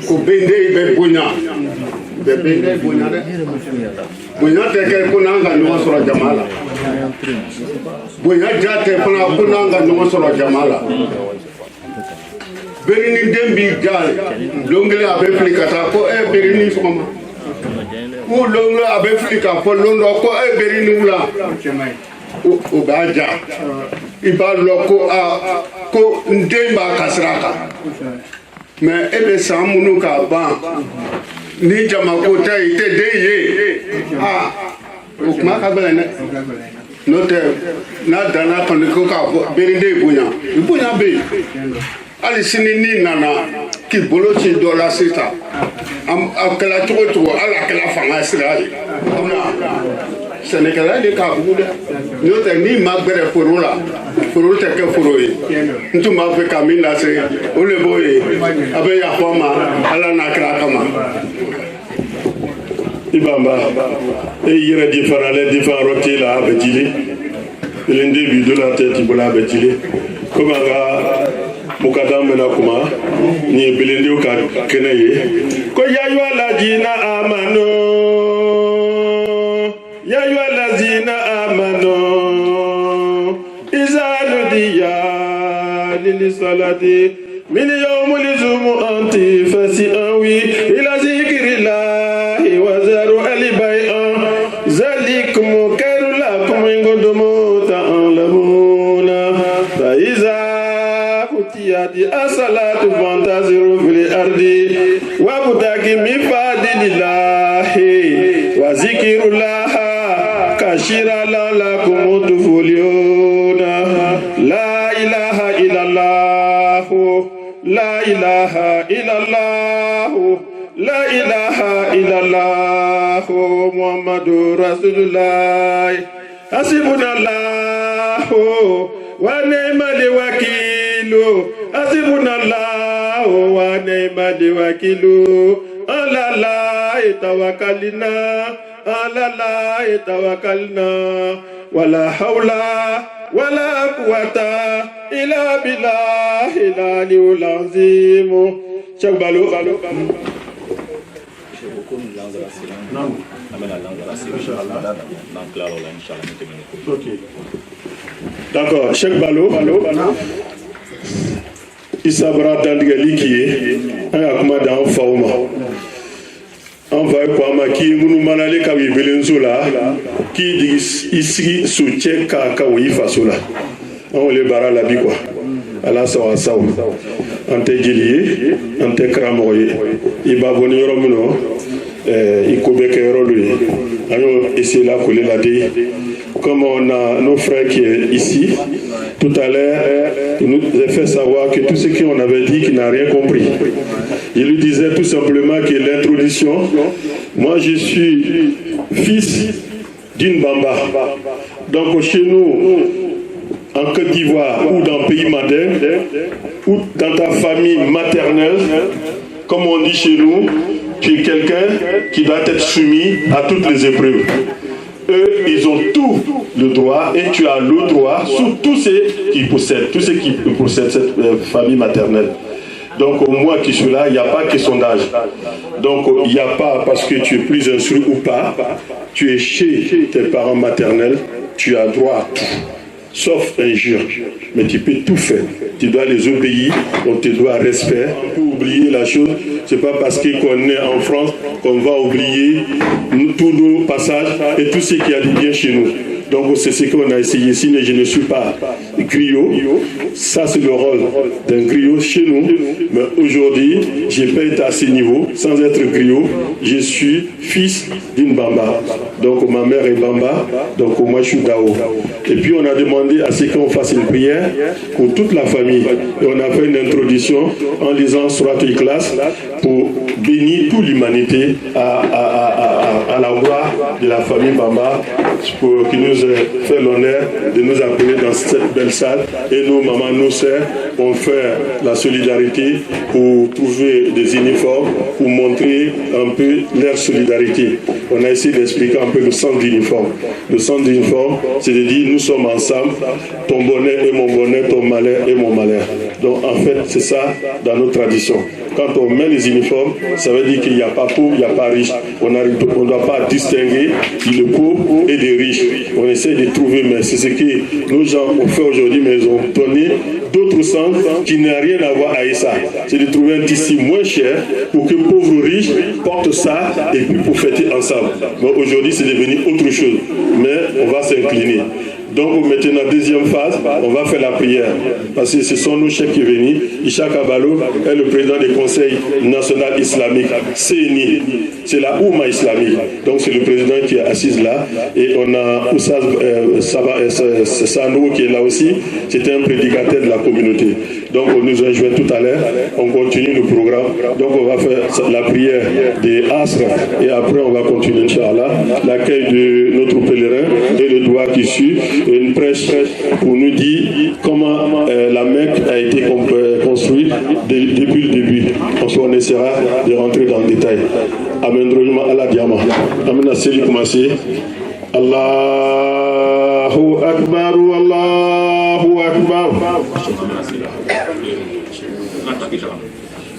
ko benden bɛ bonya bɛ benden bonya dɛ bonya tɛ kɛ ko n'an ka ɲɔgɔn sɔrɔ jama la bonya ja tɛ fana ko n'an ka ɲɔgɔn sɔrɔ jama la berinin den b'i ja don kelen a bɛ fili ka taa ko berinin sɔgɔma ou l'on a fait qu'à Paul l'on a quoi et Berinou là au Baja il va loco à co ndemba kasraka mais et bien ça mounou ban ni jamako ta ite deyé ah au maka belene note na dana kon ko ka berinde bunya be ali sini ni nana ki bolo ci dola sita am akala to ala kala fanga sira ona Sénégalais de ka buda note ni magbere forola foro te ke foroyi ntuma fe kamina se ole boye abe ya foma ala na kala kama ibamba e yira différent roti la abetili l'indi bidola tete bola abetili comme nga mukadam mena kuma ni bilindi ka kenaye ko yayu alazina amanu izanudiya lilisalati min yawmil jumu'ati fasi'awi ila zikrillahi wa zaru albay'a zalikum khairul lakum in kuntum ta'lamuna fa iza utiyati as-salatu fantaziru fil ardi wa butaki min fadlillahi wa zikrullahi kashira lakum tuflihuna la ilaha illallah la ilaha illallah la ilaha illallah muhammadur rasulullah hasbunallah wa ni'mal wakeel hasbunallah wa ni'mal wakeel ala la tawakkalna ala la tawakkalna wala hawla wala quwwata illa billahi al-aliyyil azim. Cheikh Balo. D'accord, Cheikh Balo. Issa Bara Dandigali qui est un akuma dans Fauma. On va pour maki munu manale ka wibelenzola qui dit ici soutien ka wi fasola on le bara la bi quoi ala sawa saw ante jiliye ante kramoye iba boni yoro muno ikobe ke yoro lui ayo essayer la coller la dé comme on a nos frères qui est ici tout à l'heure il nous a fait savoir que tout ce qu'on avait dit qu'il n'a rien compris. Il lui disait tout simplement que l'introduction, moi je suis fils d'une Bamba. Donc chez nous, en Côte d'Ivoire ou dans le pays Madin, ou dans ta famille maternelle, comme on dit chez nous, tu es quelqu'un qui doit être soumis à toutes les épreuves. Eux, ils ont tout le droit et tu as le droit sur tous ceux qui possèdent, tous ceux qui possèdent cette famille maternelle. Donc moi qui suis là, il n'y a pas question d'âge. Donc il n'y a pas parce que tu es plus instruit ou pas, tu es chez tes parents maternels, tu as droit à tout. sauf injure. Mais tu peux tout faire. Tu dois les obéir, on te doit respect. On peut oublier la chose, c'est pas parce qu'on est en France qu'on va oublier tous nos passages et tout ce qu'il y a de bien chez nous. Donc c'est ce qu'on a essayé ici, mais je ne suis pas griot. Ça c'est le rôle d'un griot chez nous. Mais aujourd'hui, je peux être à ce niveau sans être griot. Je suis fils d'une Bamba. Donc ma mère est Bamba, donc moi je suis Dao. Et puis on a demandé à ce qu'on fasse une prière pour toute la famille. Et on a fait une introduction en lisant Surat Ikhlas pour bénir toute l'humanité à la voix de la famille Bamba, pour qui nous fait l'honneur de nous appeler dans cette belle salle. Et nos mamans, nos sœurs ont fait la solidarité pour trouver des uniformes, pour montrer un peu leur solidarité. On a essayé d'expliquer un peu le sens d'uniforme. Le sens d'uniforme, c'est de dire nous sommes ensemble, ton bonheur est mon bonheur, ton malheur est mon malheur. Donc en fait, c'est ça dans nos traditions. Quand on met les uniformes, ça veut dire qu'il n'y a pas pauvre, il n'y a pas riche. On ne doit pas distinguer le pauvre et des riches. On essaie de trouver, mais c'est ce que nos gens ont fait aujourd'hui, mais ils ont donné d'autres sens qui n'ont rien à voir avec ça. C'est de trouver un tissu moins cher pour que pauvres riches portent ça et puis pour fêter ensemble. Mais aujourd'hui, c'est devenu autre chose. Mais on va s'incliner. Donc maintenant, deuxième phase, on va faire la prière. Parce que ce sont nos chefs qui sont venus. Isha Kabalo est le président du Conseil national islamique, CNI. C'est la Oumma islamique. Donc c'est le président qui est assis là. Et on a Oussaz Sano qui est là aussi. C'était un prédicateur de la communauté. Donc on nous a joué tout à l'heure. On continue le programme. Donc on va faire la prière des Asr. Et après on va continuer, Inch'Allah, l'accueil de notre pèlerin et le doigt qui suit. Une prêche pour nous dire comment la Mecque a été construite depuis le début. Ensuite, on essaiera de rentrer dans le détail. Amen. Allah Diama. Amen. Asseli Kumasi. Allahu Akbar. Allahu Akbar.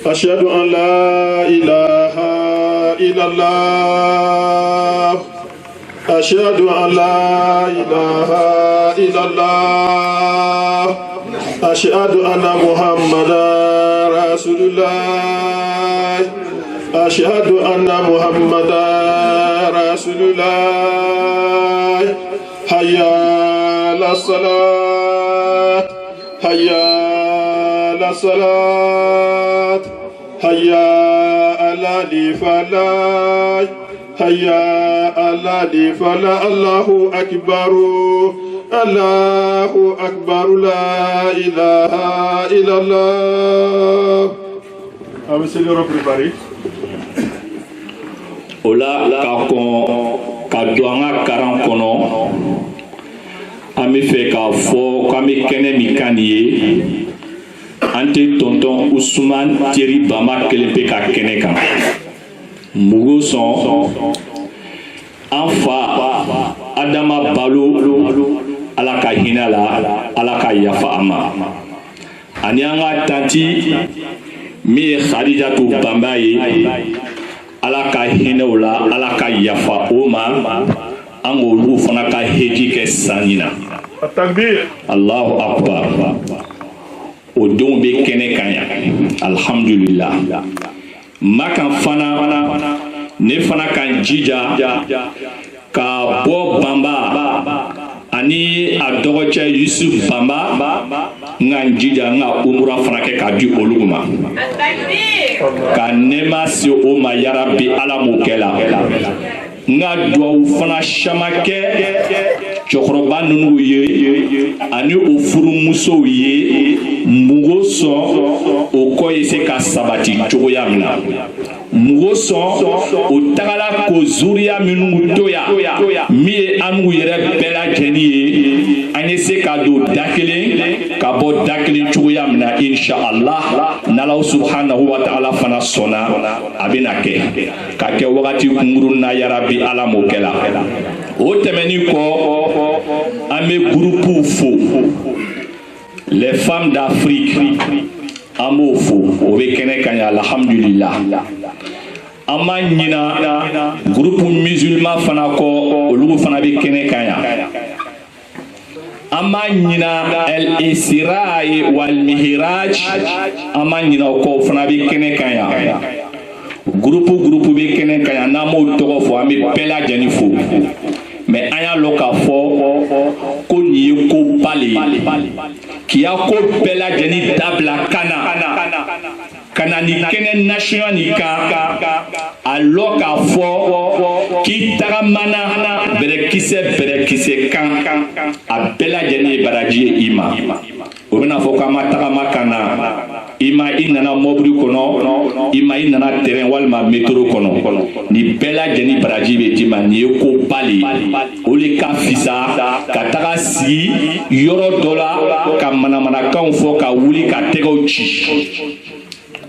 Ashhadu an la ilaha illallah. أشهد أن لا إله إلا الله أشهد أن محمدا رسول الله أشهد أن محمدا رسول الله حي على الصلاة حي على الصلاة حي على الفلاح Hayya Allah di fala Allahu Akbar Allahu Akbar la ilaha illallah. Monsieur le préparé. Ola ka doanga karan kono ami fe ka fo kami kene mi kaniye ante tonton Ousmane Thierry Bama kelepe ka kene kan mugo son anfa Adama Balo ala ka hinala ala ka yafa ama ani anga tanti mi Khadija tu Bambaye ala ka hinawla ala ka yafa oma angolu fana ka heji ke sanina takbir Allahu akbar o don be kene kanya alhamdulillah makan fana ne fana kan jija ka bo Bamba ani a dɔgɔcɛ Yusuf Bamba nga jija nga umura fana kɛ ka di olu ma ka nema si o ma yarabi ala mo kɛla nga duwawu fana shamakɛ cɛkɔrɔba ninnu ye ani o furumusow ye mugo sɔn o kɔ ye se ka sabati cogoya min na mugo sɔn o tagala ko zuriya minnu to ya min ye an n'u yɛrɛ bɛɛ lajɛlen ye an ye se ka don da kelen ka bɔ da kelen cogoya min na inshallah n'Ala subhanahu wa ta'ala fana sɔnna a bɛna kɛ ka kɛ wagati kunkurunna yarabi ala m'o kɛ la o tɛmɛni kɔ an bɛ groupe fo les femmes d'Afrique an b'o fo o bɛ kɛnɛ kan ya alhamdulillah an b'a ɲina groupe musulman fana kɔ olu fana bɛ kɛnɛ kan ya ama nyina el Israi wal Mihraj ama nyina ko fana bi kene kan ya groupe bi kene kan ya na mo to fo ami bela janifo mais aya loka fo ko ni ko bali ki ya ko bela jani tabla kana ni kene nation ni ka aloka fo ki tagamana bere kise kan a bela jani baraji ima o bena fo kama tagama kana ima inana mobri kono ima inana terrain walma metro kono ni bela jani baraji be jima ni ko bali oli ka fisa ka taga si yoro dola ka mana kan fo ka wuli ka tego ci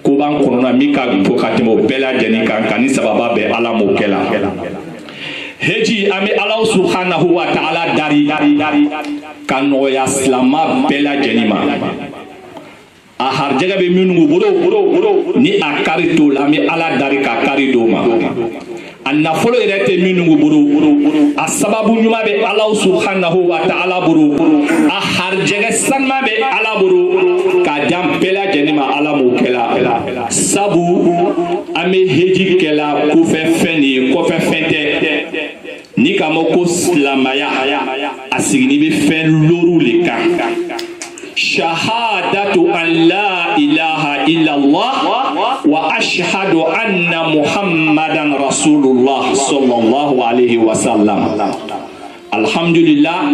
ko ban kono na mi ka ko ka temo bela jani kan sababa be ala mo kela heji ami Allah subhanahu wa ta'ala dari kan no ya islama bela jani ma a harjaga be minnu boro ni akari to la mi ala dari ka kari do ma anna folo irete minnu boro a sababu nyuma be Allah subhanahu wa ta'ala boro a harjaga sanma be ala boro ka jam bela jani ma ala mo kela sabu ame heji kela ko fe feni ko fe fente ni kamo ko silamaya asigini be fen loru le kan shahadatu an la ilaha illallah wa ashhadu anna muhammadan rasulullah sallallahu alaihi wasallam alhamdulillah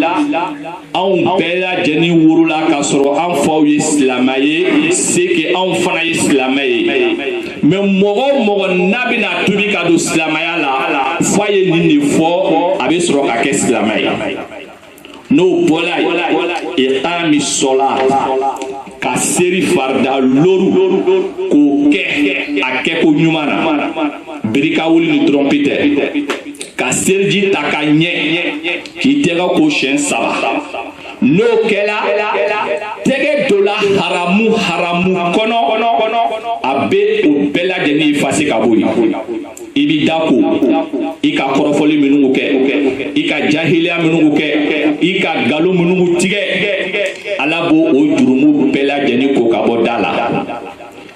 an bela jeni wurula ka soro an faw islamaye seke an fana islamaye mais mogo nabina tubi ka do islamaya la faye ni fo abe soro ka ke islamaye no bola iqami salat ka seri farda loru ko ke ake ko nyumana birika wuli ni trompete ka serji taka nye ki tega ko shen saba no kela tege dola haramu kono abe o bela jeni fasi kabuli ibi dako ika korofoli minungu ke ika jahiliya minungu ke ika galo minungu tige alabo o jurumu bela jeni ko kabo dala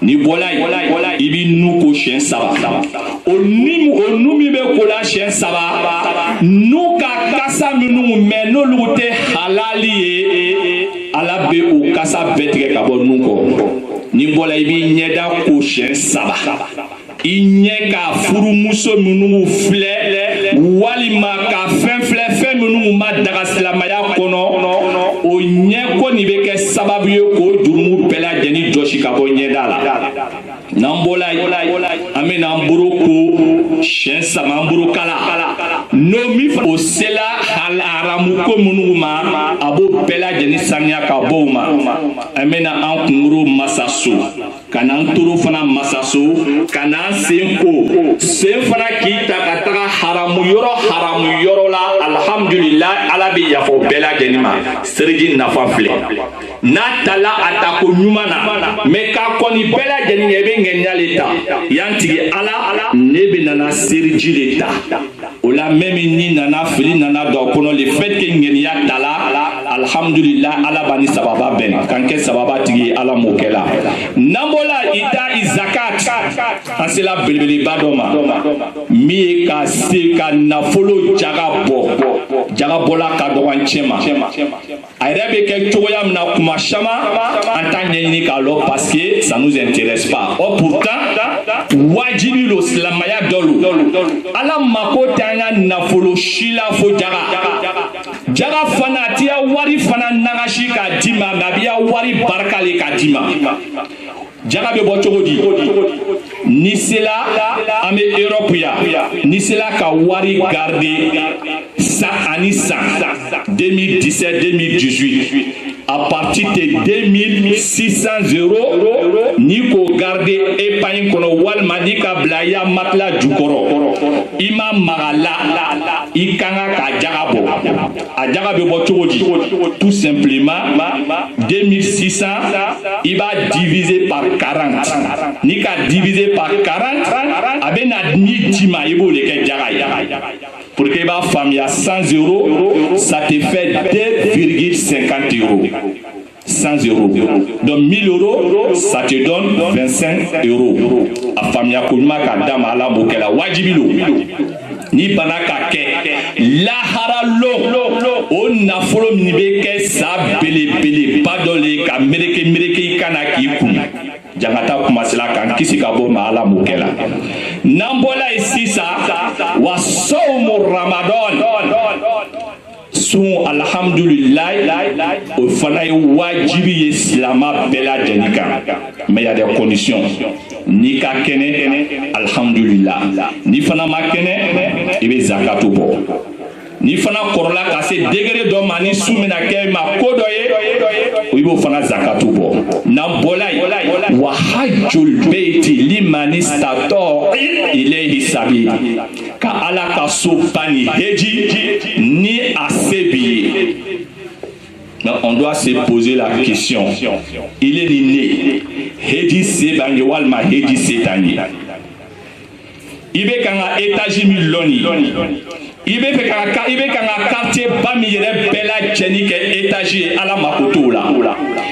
ni bola ibi nuko shen saba onumi be kola shen saba nuka kasa minungu meno lute halali ala be o kasa betre kabo nuko ni bola ibi nyeda ko shen saba inyeka furu muso minungu fle walima ka fenfle minungu ma daga silamaya kono o nyeko ni be ke sababu ye ko jurumu bela jeni joshi kabo nyedala nambola amena mburuku shen sama mburu kala no mi o sela hal aramu ko minungu ma abo bela jeni sanya kabo ma amena an kunguru masasu kana nturu fana masasu kana sen fana kita kataga haramu yoro la alhamdulillah ala bi yafo bela denima seriji nafafle natala atako nyumana me ka koni bela denima ebe ngenyaleta yantigi ala nebe nana seriji leta ola memi ni nana fili nana do kono le fait que ngenya tala alhamdulillah ala bani sababa ben kanke sababa tigi ala mokela nambola ita izakat asela belbeli badoma mi ka se ka nafolo jaga bola ka do wanchema ayrebe ke choya mna kuma shama antanye ni ka lo parce que ça nous intéresse pas or pourtant wajibi lo islamaya dolu ala makota nga nafolo shila fo jaga fana tia wari fana nagashi ka dima mabia wari barkale ka dima jaga be bo chogodi ni sela ame Europe ya ni sela ka wari garder ça anisa 2017-2018 à partir de 2600 € ni ko garder épargne kono walma di ka blaya matla jukoro ima magala ikanga ka jagabo a jagabe bo chogodi tout simplement 2600 iba divisé par 40 ni ka divisé par 40 abena ni tima ibo le ke jaga Pour que ma femme a 100 €, ça te fait 2,50 €. 100 €. Donc 1000 €, ça te donne 25 €. A femme a connu ma dame à la bouquet wajibilo. Ni banaka ke lahara lo o nafolo minibe ke sa bele badole ka mereke kana ki ku jangata kuma sila kan kisi ka bo ma ala mukela nambola isisa wa sawmu ramadan sun alhamdulillah o fana ye wajibi ye silama bela jenika mais il y a des conditions ni ka kene alhamdulillah ni fana ma kene ibe zakatu bo ni fana korola ka se degré do mani sumina ke ma kodo ye ibo fana zakatu bo na bolay wa hajjul baiti liman istata ilayhi sabil ka ala ka supani heji ni asebi. On doit se poser la question. Il est né. Heji sebanye walma heji setanye. Ibe kanga étage miloni. Ibe kanga quartier bami yere bela jenike étage ala makoto la.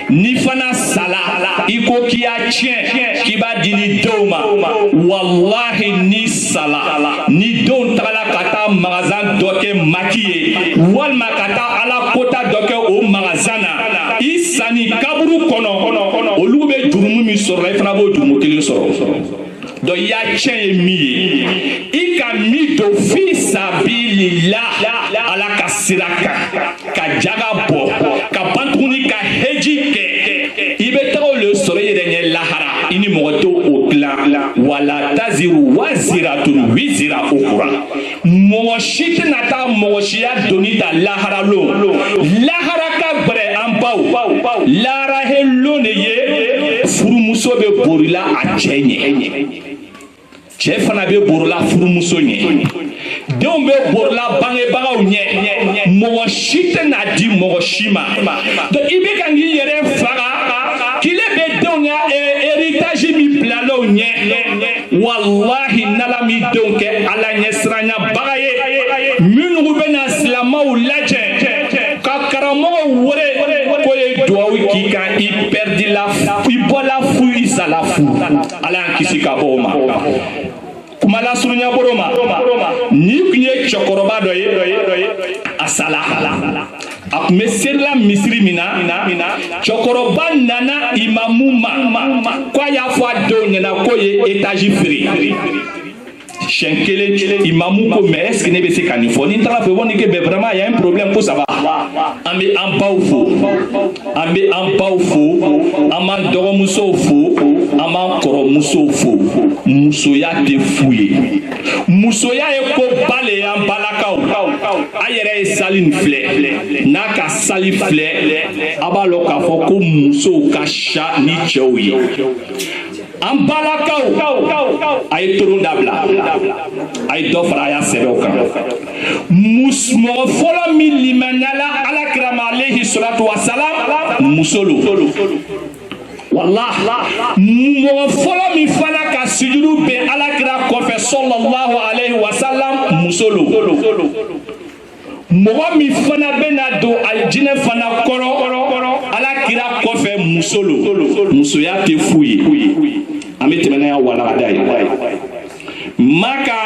Ni fana sala iko kia tien ki ba dini doma. Wallahi ni sala ni don tala kata magazin doke makiye walma kata ala kota doke o magazana isani kaburu kono olube jurumu mi soro ifana bo jurumu kelen soro do ya chen mi ika mi do fi sabilillah ala kasiraka ka jaga bo ka pantuni ka hejike ibe tawo le soleil de lahara ini moto o clan wala taziru waziratun wizira ukra moshit nata moshia donita lahara lo lahara ka bre ampau lara hello ne ye furumuso be borila a chenye che fana be borila furumuso nye don be borila bange bagaw nye moshit na di moshima do ibe kangi yere faga kile be donya héritage mi plalo nye wallahi nala mi donke ala nyesranya bagaye minu bena slama ulaje ka karamo wore ko ye duawi ki kan I perdi la fu bola fu isalafu ala kisika boma kumala surunya boroma ni kunye chokoroba doye asala ak meserla misri mina chokoroba nana imamuma kwa ya fwa donya na koye étage free Chenkele imamu ko mais est-ce que ne be se kanifoni tala fe woni ke be vraiment il y a un problème pour ça va ambe en paufo aman dogo muso fo aman koro muso fo muso ya te fouye muso ya e ko bale ya balakaw ayere saline flé naka sali flé abalo ka fo ko muso ka sha ni chewi en balakaw ay turu dabla ay dofra ya sedoka musmo folo min limanala ala kirama alayhi salatu wassalam musolo wallah mo folo mi fala ka sujudu be ala kira ko fe sallallahu alayhi wasallam musolo mogo mi fana bena do aljine fana koro ala kira ko fe musolo musoya te fuye ametemena ya wala dai maka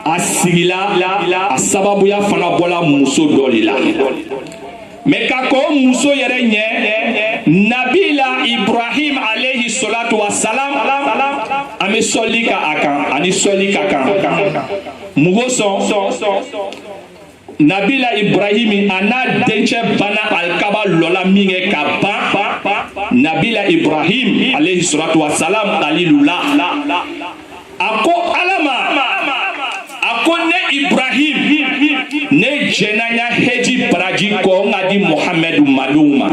asigila asababu ya fana bola muso dolila meka ko muso yere nye nabila ibrahim alayhi salatu wassalam ame solika akan ani solika kan mugo nabila ibrahim ana denche bana alkaba lola minge kaba nabila ibrahim alayhi salatu wassalam alilula ako alama ako ne ibrahim ne jenanya heji paraji ko ngadi muhammadu maluma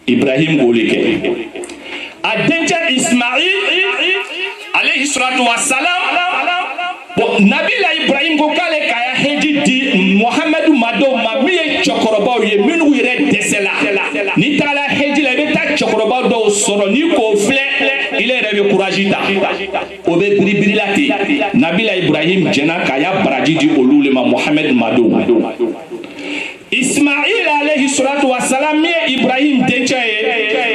ibrahim goleke adenche ismail alayhi salatu wassalam nabila ibrahim ko kale kaya heji di muhammadu madoma miye chokoroba ye minu yere desela ni tala heji la beta chokoroba do soro ni ko fle ile yɛrɛ bɛ courage ta o bɛ biribirila ten nabila ibrahim jɛna k'a ya baraji di olu le ma muhammed mado ismail alayhi salatu wa salam min ye ibrahim dencɛ ye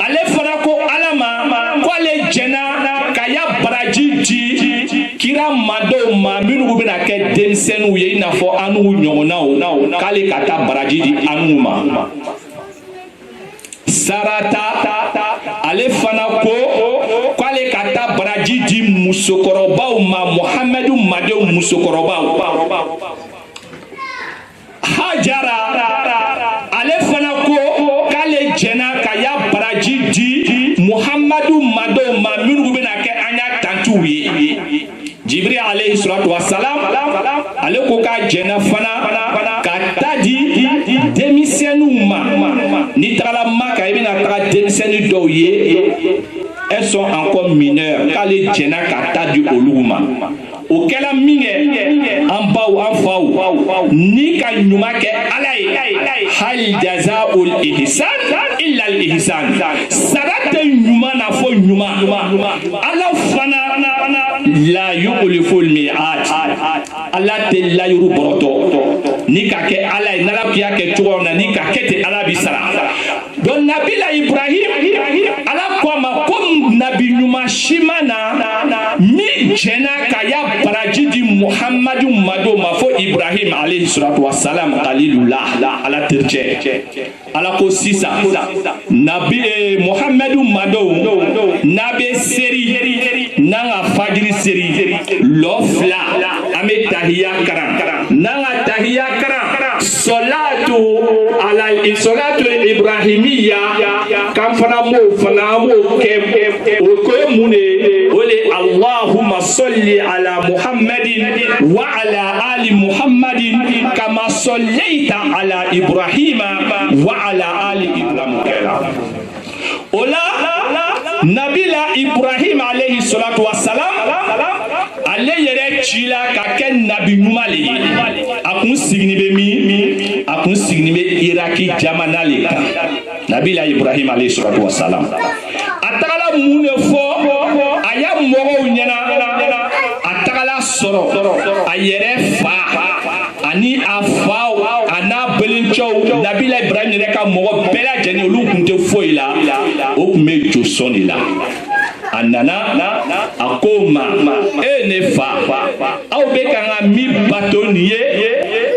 ale fana ko ala ma ko ale jɛna k'a ya baraji di kira madenw ma minnu bɛna kɛ denmisɛnninw ye i n'a fɔ an n'u ɲɔgɔnnaw k'ale ka taa baraji di an n'u ma sarata ale fana ko k'ale ka taa baraji di musokɔrɔbaw ma muhamadu madenw musokɔrɔbaw hajara ale fana ko k'ale jɛna ka ya baraji di muhamadu madenw ma minnu bɛna kɛ an ya tantiw ye jibril alayhi salatu wa salam ale ko k'a jɛna fana ka taa di denmisɛnninw ma n'i tagala Maka i bɛna taga denmisɛnnin dɔw ye elles sont encore mineurs k'ale jɛna ka taa di olu ma o kɛla min kɛ an baw an faw ni ka ɲuman kɛ ala ye hal jazaul ihsan illa al ihsan sara tɛ ɲuman na fɔ ɲuman ala fana la yukhlifu al mi'ad ala tɛ layuru bɔrɔtɔ ni ka kɛ ala ye n'ala k'i y'a kɛ cogo min na ni ka kɛ ten ala bi sara donc nabila ibrahim ala ko a ma ko nabi ɲuman si ma na min jɛna ka ya baraji di muhamadu mado ma fo ibrahim alayhi salatu wa salam khalilullah ala tercɛ ala ko sisan nabi muhamadu mado n'a bɛ seri n'an ka fajiri seri lɔ fila an bɛ tahiya karan n'an ka tahiya karan salatu ibrahimiya kan fana m'o kɛ o ko ye mun de o de allahumma salli ala muhammadin wa ala ali muhammadin kama sallaita ala ibrahima wa ala ali ibrahim o la nabila ibrahim alayhi salatu wa salam ale yɛrɛ cila ka kɛ nabi ɲuman le ye a kun sigini bɛ min a kun sigini bɛ iraki jamana le kan nabila ibrahim alayhi salatu wa salam a tagala mun de fɔ a y'a mɔgɔw ɲɛna a tagala sɔrɔ a yɛrɛ fa ani a faw a n'a belencɛw nabila ibrahim yɛrɛ ka mɔgɔ bɛɛ lajɛlen olu kun tɛ foyi la o kun bɛ jo sɔn de la a nana a ko ma e ne fa aw bɛ kan ka min bato nin ye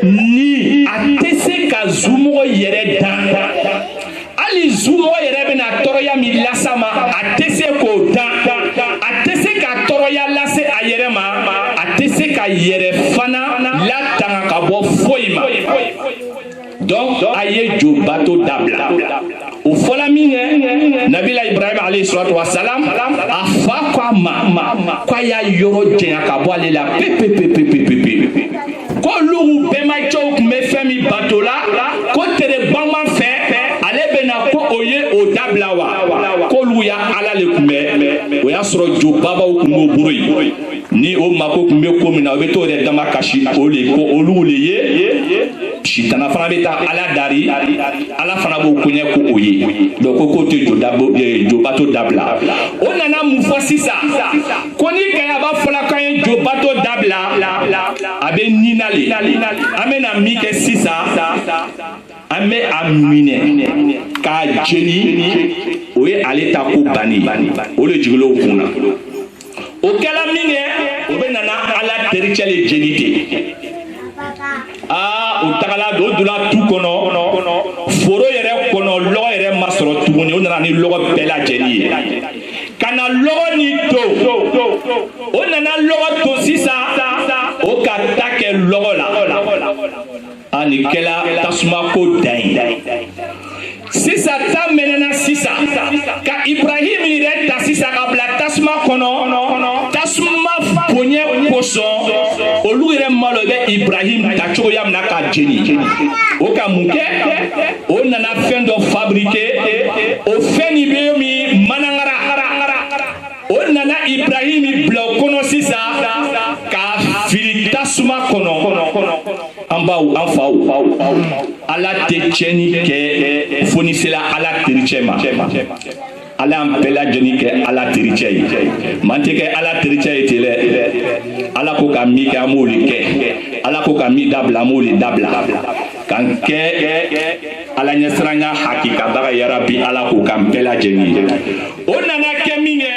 ni a tɛ se ka zumɔgɔ yɛrɛ dan hali zumɔgɔ yɛrɛ bɛna tɔɔrɔya min lasa ma a tɛ se k'o dan a tɛ se ka tɔɔrɔya lase a yɛrɛ ma a tɛ se ka yɛrɛ fana latanga ka bɔ foyi ma donc a ye jo bato dabila o fɔla min kɛ nabila ibrahim alayhi salatu wa salam a fa ko a ma ko a y'a yɔrɔ janya ka bɔ ale la pepepepepepe ko olu bɛnbakɛw tun bɛ fɛn min bato la ko tere banban fɛ ale bɛna ko o ye o dabila wa k'olu ya ala le tun bɛ o y'a sɔrɔ jo babaw tun b'o bolo yen ni o mako tun bɛ ko min na o bɛ t'o yɛrɛ dama kasi o le ko olu le ye sitana fana bɛ taa ala dari ala fana b'o koɲɛ ko o ye donc ko k'o tɛ jo bato dabila o nana mun fɔ sisan ko ni kayaba fɔla k'an ye jo bato dabila a bɛ nina le an bɛna min kɛ sisan an bɛ a minɛ k'a jeni o ye ale ta ko banni o de jigila o kun na o kɛla min kɛ o bɛ nana ala tericɛ le jeni ten o tagala o donna tu kɔnɔ foro yɛrɛ kɔnɔ lɔgɔ yɛrɛ ma sɔrɔ tuguni o nana ni lɔgɔ bɛɛ lajɛlen ye ka na lɔgɔ ni to o nana lɔgɔ to sisan o ka ta kɛ lɔgɔ la nin kɛla tasuma ko dan ye sisan ta mɛnɛna sisan ka ibrahim yɛrɛ ta sisan ka bila tasuma kɔnɔ tasuma bonya kosɔn olu yɛrɛ malo bɛ ibrahim ta cogoya min na ka jeni o ka mun kɛ o nana fɛn dɔ fabriquer o fɛn nin bɛ min manangara o nana ibrahim bila o kɔnɔ sisan ka fili tasuma kɔnɔ an baw an faw ala tɛ tiɲɛni kɛ fo ni sera ala tericɛ ma ala y'an bɛɛ lajɛlen kɛ ala tericɛ ye man tɛ kɛ ala tericɛ ye ten dɛ ala ko ka min kɛ an b'o de kɛ ala ko ka min dabila an b'o de dabila k'an kɛ ala ɲɛsiranya hakikabaga ya Rabbi ala ko k'an bɛɛ lajɛlen ye o nana kɛ min ye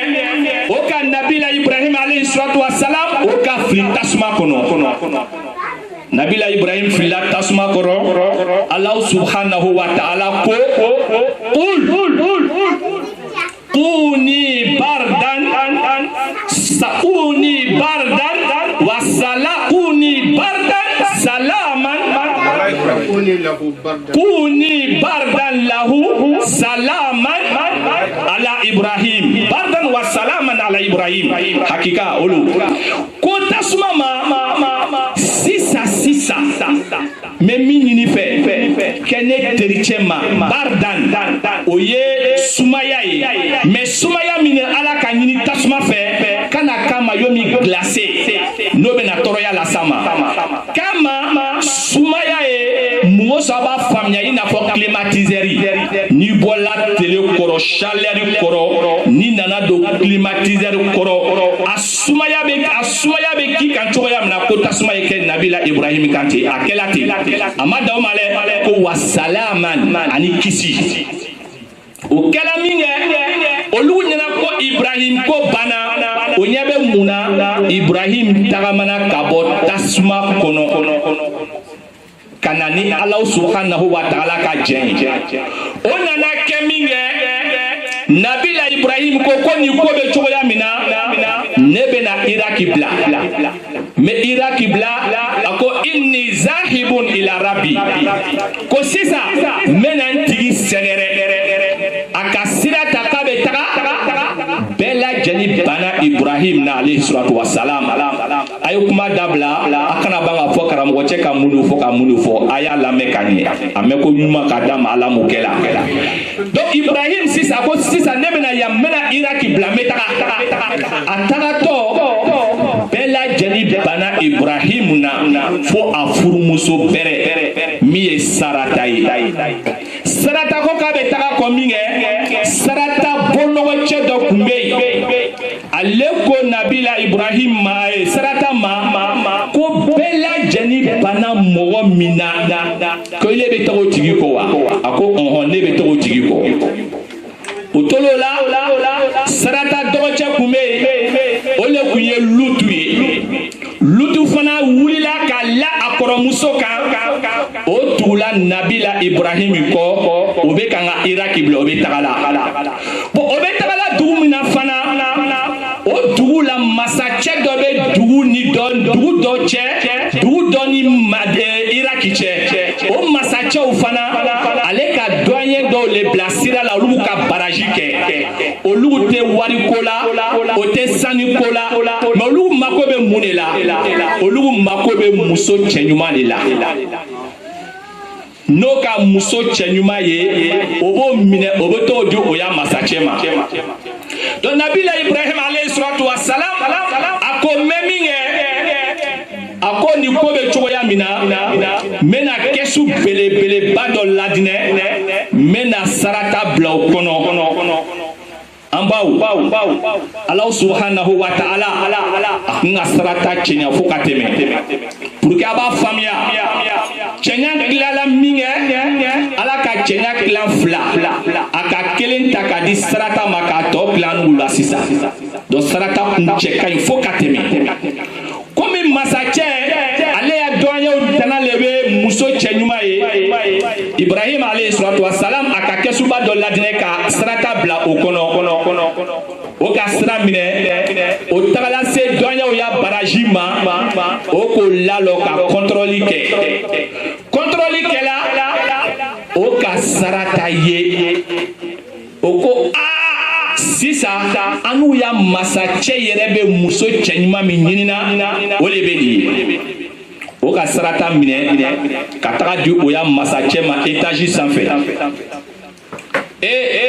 o ka nabila Ibrahim alayhi salatu wassalam o ka fili tasuma kɔnɔ nabila Ibrahim filila tasuma kɔrɔ Allah subhanahu wa ta'ala ko kuni bardan wa salakuni bardan salaman kuni bardan lahu salaman ala Ibrahim bardan wa salaman ala Ibrahim hakika olu ko tasuma ma sisa mais min ɲini fɛ kɛ ne tericɛ ma bardan o ye sumaya ye mais sumaya min ala ka ɲini tasuma fɛ kana kama yo min glacé n'o bɛna tɔɔrɔya las'a ma kama sumaya ye mɔgɔ saba b'a faamuya i n'a fɔ climatiseur n'i bɔla tele kɔrɔ chaleur kɔrɔ n'i nana don climatiseur kɔrɔ a sumaya bɛ k'i kan cogoya min na ko tasuma ye kɛ nabila Ibrahim kan ten a kɛla ten a ma d'aw ma dɛ ko wasalaman ani kisi o kɛla min kɛ olu ɲɛna ko Ibrahim ko bana o ɲɛ bɛ mun na Ibrahim tagamana ka bɔ tasuma kɔnɔ ka na ni Ala subhanahu wa ta'ala ka jɛn o nana kɛ min kɛ nabila Ibrahim ko ni ko bɛ cogoya min na ne bɛna Iraki bila mais Iraki bila a ko inni zahibun ila rabbi ko sisan n bɛna n tigi sɛgɛrɛ a ka sira ta k'a bɛ taga bɛɛ lajɛlen banna Ibrahim na alayhi salatu wassalam a ye kuma dabila a kana ban ka fɔ karamɔgɔ cɛ ka mun fɔ ka mun fɔ a y'a lamɛn ka ɲɛ a mɛn ko ɲuman ka d'a ma Ala m'o kɛ la donc Ibrahim sisan ko sisan ne bɛna yan n bɛna Iraki bila n bɛ taga a tagatɔ bɛɛ lajɛlen banna Ibrahim na fo a furumuso bɛrɛ min ye Sarata ye Sarata ko k'a bɛ taga kɔ min kɛ Sarata bɔnɔgɔcɛ dɔ tun bɛ yen ale ko nabila Ibrahim ma Sarata ma ko bɛɛ lajɛlen banna mɔgɔ min na ko ne bɛ taga o tigi kɔ wa a ko ɔhɔn ne bɛ taga o tigi kɔ o tolo la Sarata dɔgɔcɛ tun bɛ yen o le tun ye Lutu ye Lutu fana wulila ka la a kɔrɔmuso kan o tugula nabila Ibrahim kɔ o bɛ kan ka Iraki bila o bɛ taga la bon o bɛ taga la dugu min na fana o dugu la masacɛ dɔ bɛ dugu dɔ cɛ dugu dɔ ni Iraki cɛ o masacɛw fana ale ka douanier dɔw le bila sira la olu b'u ka baraji kɛ olu tɛ wari ko la o tɛ sani ko la mais olu mako bɛ mun de la olu mako bɛ muso cɛɲuman de la n'o ka muso cɛɲuman ye o b'o minɛ o bɛ t'o di o ya masacɛ ma donc nabila Ibrahim alayhi salatu wassalam a ko mɛ min kɛ a ko ni ko bɛ cogoya min na n bɛna kɛsu belebeleba dɔ ladinɛ n bɛna sarata bila o kɔnɔ an baw Ala subhanahu wa ta'ala a kun ka sarata cɛɲa fo ka tɛmɛ pour que a b'a faamuya cɛɲa tilala min kɛ Ala ka cɛɲa tilan fila a ka kelen ta k'a di sarata ma k'a tɔ tilan n'u la sisan donc sarata kun cɛ ka ɲi fo ka tɛmɛ komi masacɛ ale ya dɔnyew tana le bɛ muso cɛɲuman ye Ibrahim alayhi salatu wassalam a ka kɛsuba dɔ ladinɛ ka sarata bila o kɔnɔ o ka sira minɛ o tagala se dɔnyew ya baraji ma o k'o lalɔ ka contrôle kɛla o ka sarata ye o ko sisan anu ya masacɛ yɛrɛ bɛ muso cɛɲuman min ɲinina o de bɛ nin ye o ka sarata minɛ ka taga di o ya masacɛ ma étage sanfɛ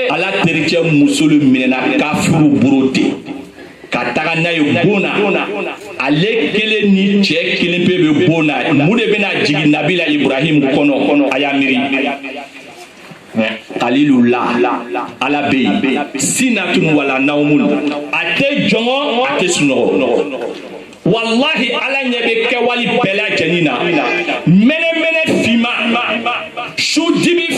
Ala tericɛ muso le minɛna kafiru buru ten ka taga n'a ye bon na ale kelen ni cɛ kelen pe bɛ bon na mun de bɛna jigin nabila Ibrahim kɔnɔ a y'a miiri qalilullah ala be sinatun wala naumun ate jongo ate sunogo wallahi ala nyebe kewali bela janina mene fima shu dibi